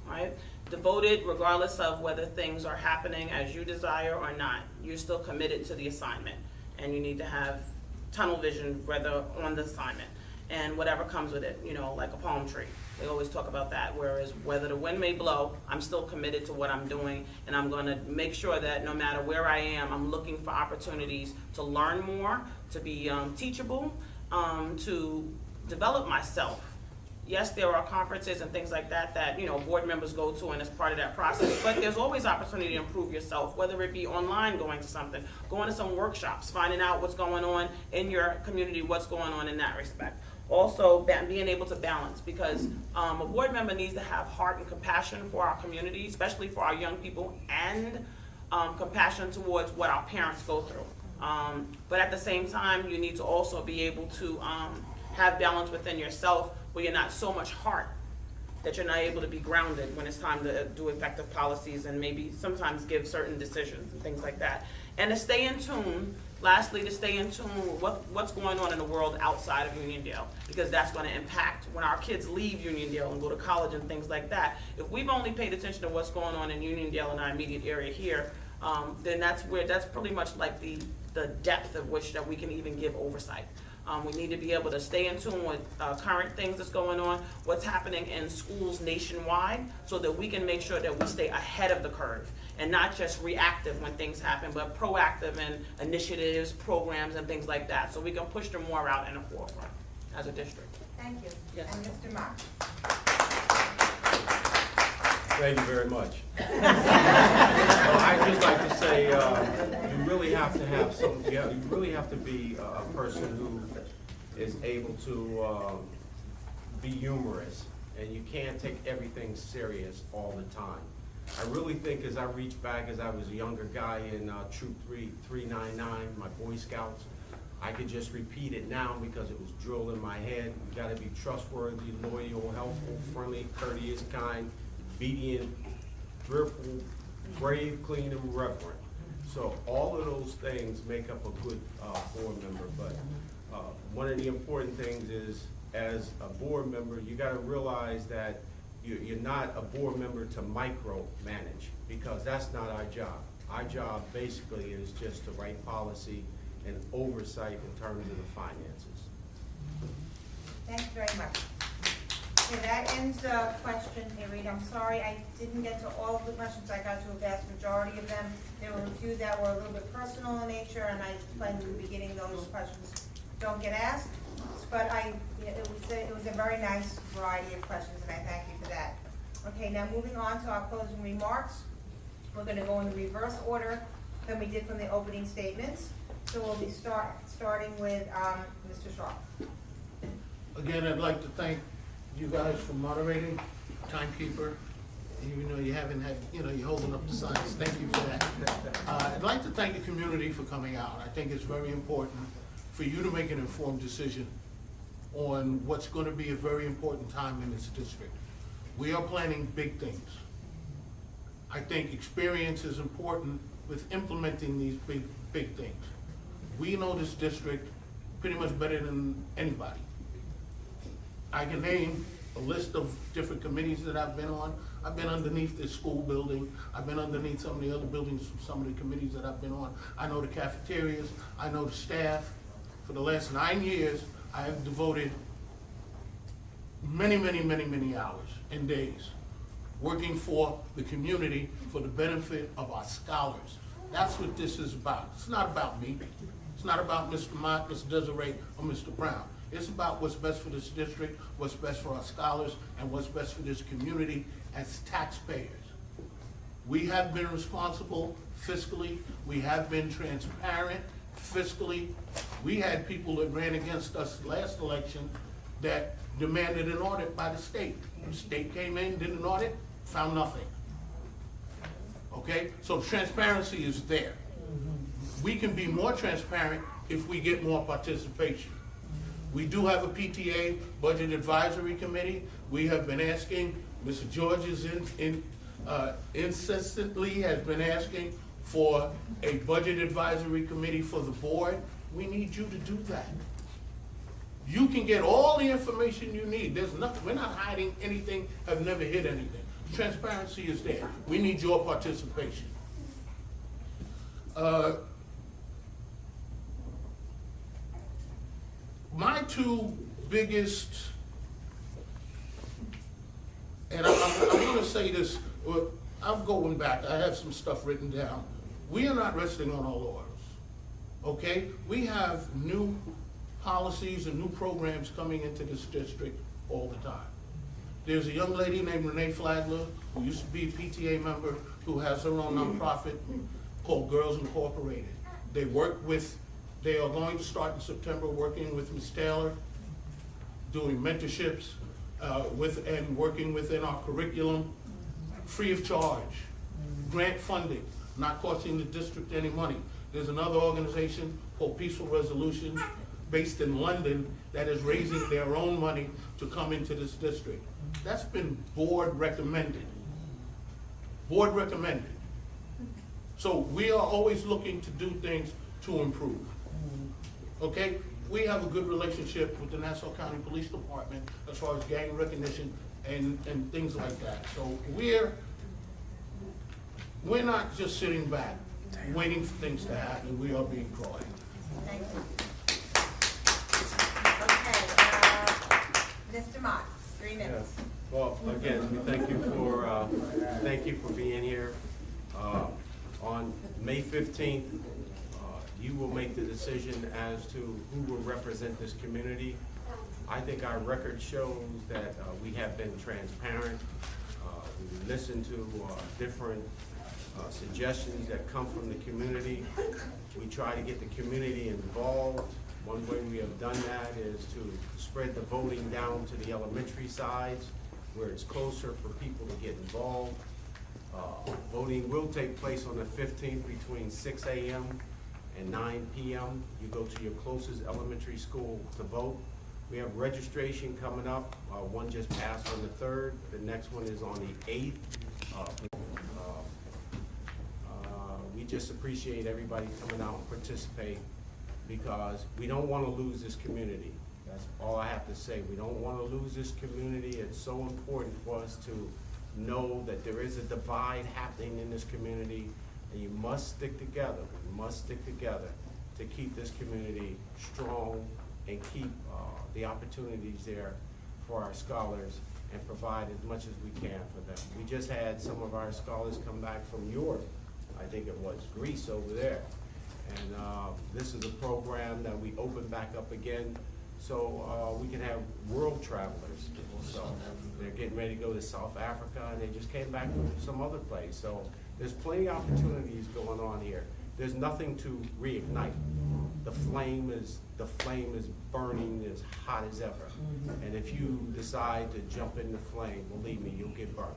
right? Devoted regardless of whether things are happening as you desire or not. You're still committed to the assignment, and you need to have tunnel vision whether on the assignment and whatever comes with it, you know, like a palm tree. They always talk about that, whereas whether the wind may blow, I'm still committed to what I'm doing, and I'm gonna make sure that no matter where I am, I'm looking for opportunities to learn more, to be teachable, to develop myself Yes, there are conferences and things like that that, board members go to and it's part of that process, but there's always opportunity to improve yourself, whether it be online, going to something, going to some workshops, finding out what's going on in your community, what's going on in that respect. Also, being able to balance, because a board member needs to have heart and compassion for our community, especially for our young people, and compassion towards what our parents go through. But at the same time, you need to also be able to have balance within yourself, where you're not so much heart that you're not able to be grounded when it's time to do effective policies and maybe sometimes give certain decisions and things like that. And to stay in tune, lastly, to stay in tune with what's going on in the world outside of Uniondale, because that's going to impact when our kids leave Uniondale and go to college and things like that. If we've only paid attention to what's going on in Uniondale in our immediate area here, then that's pretty much like the depth of which that we can even give oversight. We need to be able to stay in tune with current things that's going on, what's happening in schools nationwide, so that we can make sure that we stay ahead of the curve and not just reactive when things happen, but proactive in initiatives, programs, and things like that, so we can push them more out in the forefront as a district. Thank you. Yes. And Mr. Mock? Thank you very much. I'd just like to say, you really have to have you really have to be a person who is able to be humorous, and you can't take everything serious all the time. I really think as I reach back, as I was a younger guy in Troop 399, my Boy Scouts, I could just repeat it now because it was drilled in my head. You gotta be trustworthy, loyal, helpful, friendly, courteous, kind, obedient, fearful, brave, clean, and reverent. So all of those things make up a good board member. But one of the important things is, as a board member, you got to realize that you're not a board member to micromanage, because that's not our job. Our job basically is just to write policy and oversight in terms of the finances. Thanks very much. Okay, that ends the question period. I'm sorry I didn't get to all of the questions. I got to a vast majority of them. There were a few that were a little bit personal in nature, and I explained in the beginning those questions don't get asked. But it was a very nice variety of questions, and I thank you for that. Okay, now moving on to our closing remarks. We're going to go in the reverse order than we did from the opening statements. So we'll be starting with Mr. Shaw. Again, I'd like to thank you guys for moderating, timekeeper. Even though you haven't had, you're holding up the signs. Thank you for that. I'd like to thank the community for coming out. I think it's very important for you to make an informed decision on what's going to be a very important time in this district. We are planning big things. I think experience is important with implementing these big things. We know this district pretty much better than anybody. I can name a list of different committees that I've been on. I've been underneath this school building. I've been underneath some of the other buildings from some of the committees that I've been on. I know the cafeterias. I know the staff. For the last 9 years, I have devoted many hours and days working for the community for the benefit of our scholars. That's what this is about. It's not about me. It's not about Mr. Mott, Mr. Desiree, or Mr. Brown. It's about what's best for this district, what's best for our scholars, and what's best for this community as taxpayers. We have been responsible fiscally. We have been transparent fiscally. We had people that ran against us last election that demanded an audit by the state. The state came in, did an audit, found nothing. Okay, so transparency is there. We can be more transparent if we get more participation. We do have a PTA, Budget Advisory Committee. We have been asking, Mr. George is insistently has been asking for a Budget Advisory Committee for the board. We need you to do that. You can get all the information you need. There's nothing, we're not hiding anything, have never hid anything. Transparency is there. We need your participation. My two biggest, and I'm going to say this, I'm going back, I have some stuff written down. We are not resting on our laurels, okay? We have new policies and new programs coming into this district all the time. There's a young lady named Renee Flagler, who used to be a PTA member, who has her own nonprofit called Girls Incorporated. They are going to start in September working with Ms. Taylor, doing mentorships, and working within our curriculum, free of charge, grant funding, not costing the district any money. There's another organization called Peaceful Resolution, based in London, that is raising their own money to come into this district. That's been board recommended. Board recommended. So we are always looking to do things to improve. Okay? We have a good relationship with the Nassau County Police Department as far as gang recognition and things like that. So we're not just sitting back, waiting for things to happen. We are being proactive. Thank you. Okay, Mr. Mott, 3 minutes. Yes. Well, again, we thank you for being here. On May 15th, you will make the decision as to who will represent this community. I think our record shows that we have been transparent. We listen to different suggestions that come from the community. We try to get the community involved. One way we have done that is to spread the voting down to the elementary sides, where it's closer for people to get involved. Voting will take place on the 15th between 6 a.m. and 9 p.m. You go to your closest elementary school to vote. We have registration coming up. One just passed on the 3rd. The next one is on the 8th. We just appreciate everybody coming out and participate, because we don't want to lose this community. That's all I have to say. We don't want to lose this community. It's so important for us to know that there is a divide happening in this community, and you must stick together. We must stick together to keep this community strong and keep the opportunities there for our scholars and provide as much as we can for them. We just had some of our scholars come back from Europe. I think it was Greece over there. And this is a program that we opened back up again, so we can have world travelers. So they're getting ready to go to South Africa, and they just came back from some other place. So there's plenty of opportunities going on here. There's nothing to reignite. The flame is burning as hot as ever. And if you decide to jump in the flame, believe me, you'll get burned.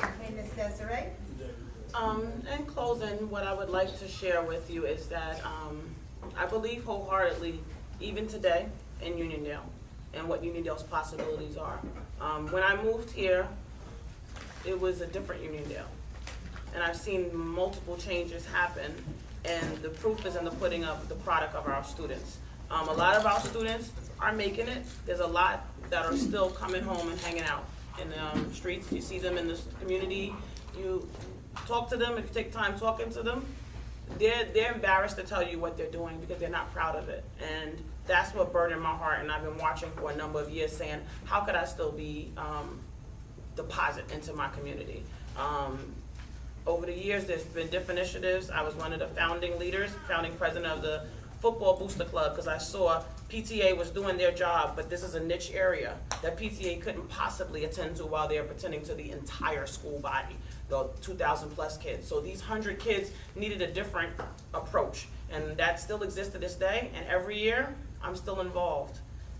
Okay, Ms. Desiree? In closing, what I would like to share with you is that I believe wholeheartedly, even today in Uniondale, and what Uniondale's possibilities are. When I moved here, it was a different Uniondale. And I've seen multiple changes happen, and the proof is in the pudding of the product of our students. A lot of our students are making it. There's a lot that are still coming home and hanging out in the streets. You see them in the community. You talk to them, if you take time talking to them, they're embarrassed to tell you what they're doing because they're not proud of it. And that's what burdened my heart, and I've been watching for a number of years saying, how could I still be deposit into my community? Over the years, there's been different initiatives. I was one of the founding president of the Football Booster Club, because I saw PTA was doing their job, but this is a niche area that PTA couldn't possibly attend to while they're attending to the entire school body, the 2,000 plus kids. So these 100 kids needed a different approach, and that still exists to this day. And every year, I'm still involved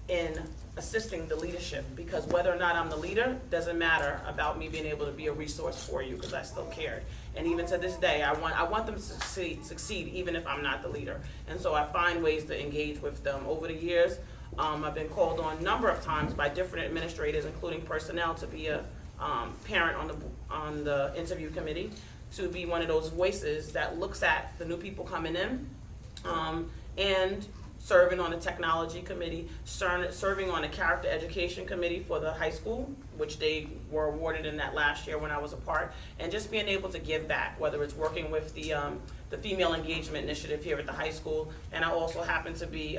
in assisting the leadership, because whether or not I'm the leader doesn't matter about me being able to be a resource for you, because I still cared. And even to this day, I want them to succeed even if I'm not the leader. And so I find ways to engage with them. Over the years, I've been called on a number of times by different administrators, including personnel, to be a parent on the interview committee, to be one of those voices that looks at the new people coming in, and serving on the technology committee, serving on the character education committee for the high school, which they were awarded in that last year when I was a part, and just being able to give back, whether it's working with the Female Engagement Initiative here at the high school. And I also happen to be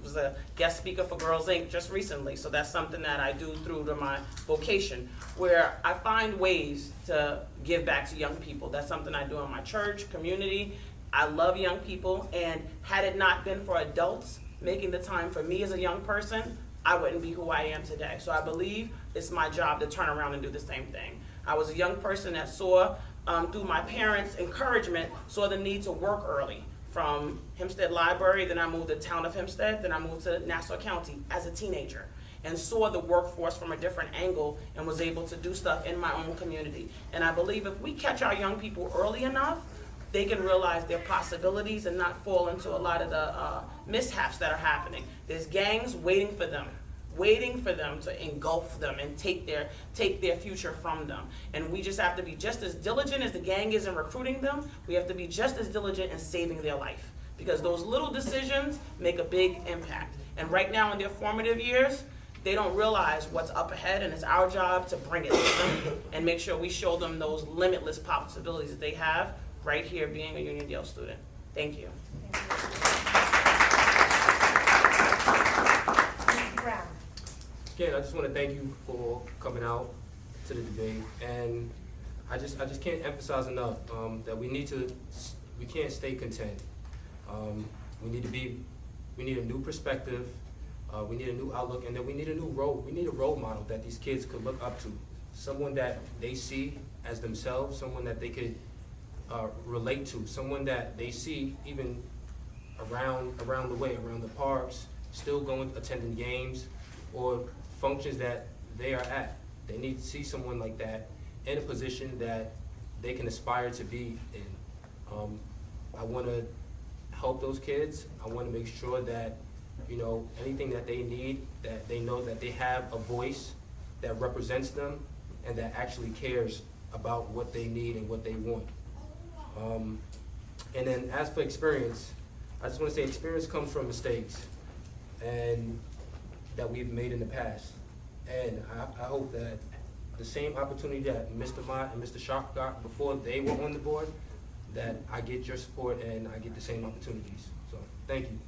was a guest speaker for Girls Inc. just recently, so that's something that I do through to my vocation, where I find ways to give back to young people. That's something I do in my church, community. I love young people, and had it not been for adults making the time for me as a young person, I wouldn't be who I am today. So I believe it's my job to turn around and do the same thing. I was a young person that saw, through my parents' encouragement, saw the need to work early. From Hempstead Library, then I moved to Town of Hempstead, then I moved to Nassau County as a teenager, and saw the workforce from a different angle and was able to do stuff in my own community. And I believe if we catch our young people early enough, they can realize their possibilities and not fall into a lot of the mishaps that are happening. There's gangs waiting for them to engulf them and take their future from them. And we just have to be just as diligent as the gang is in recruiting them. We have to be just as diligent in saving their life, because those little decisions make a big impact. And right now in their formative years, they don't realize what's up ahead, and it's our job to bring it to them and make sure we show them those limitless possibilities that they have right here being a Uniondale student. Thank you. Again, I just want to thank you for coming out to the debate, and I just can't emphasize enough that we can't stay content. We need a new perspective, we need a new outlook, and then we need a role model that these kids could look up to, someone that they see as themselves, someone that they could relate to, someone that they see even around the way, around the parks, still attending games or functions that they are at. They need to see someone like that in a position that they can aspire to be in. I want to help those kids. I want to make sure that, anything that they need, that they know that they have a voice that represents them and that actually cares about what they need and what they want. And then as for experience, I just want to say experience comes from mistakes and that we've made in the past. And I hope that the same opportunity that Mr. Mott and Mr. Sharp got before they were on the board, that I get your support and I get the same opportunities. So, thank you.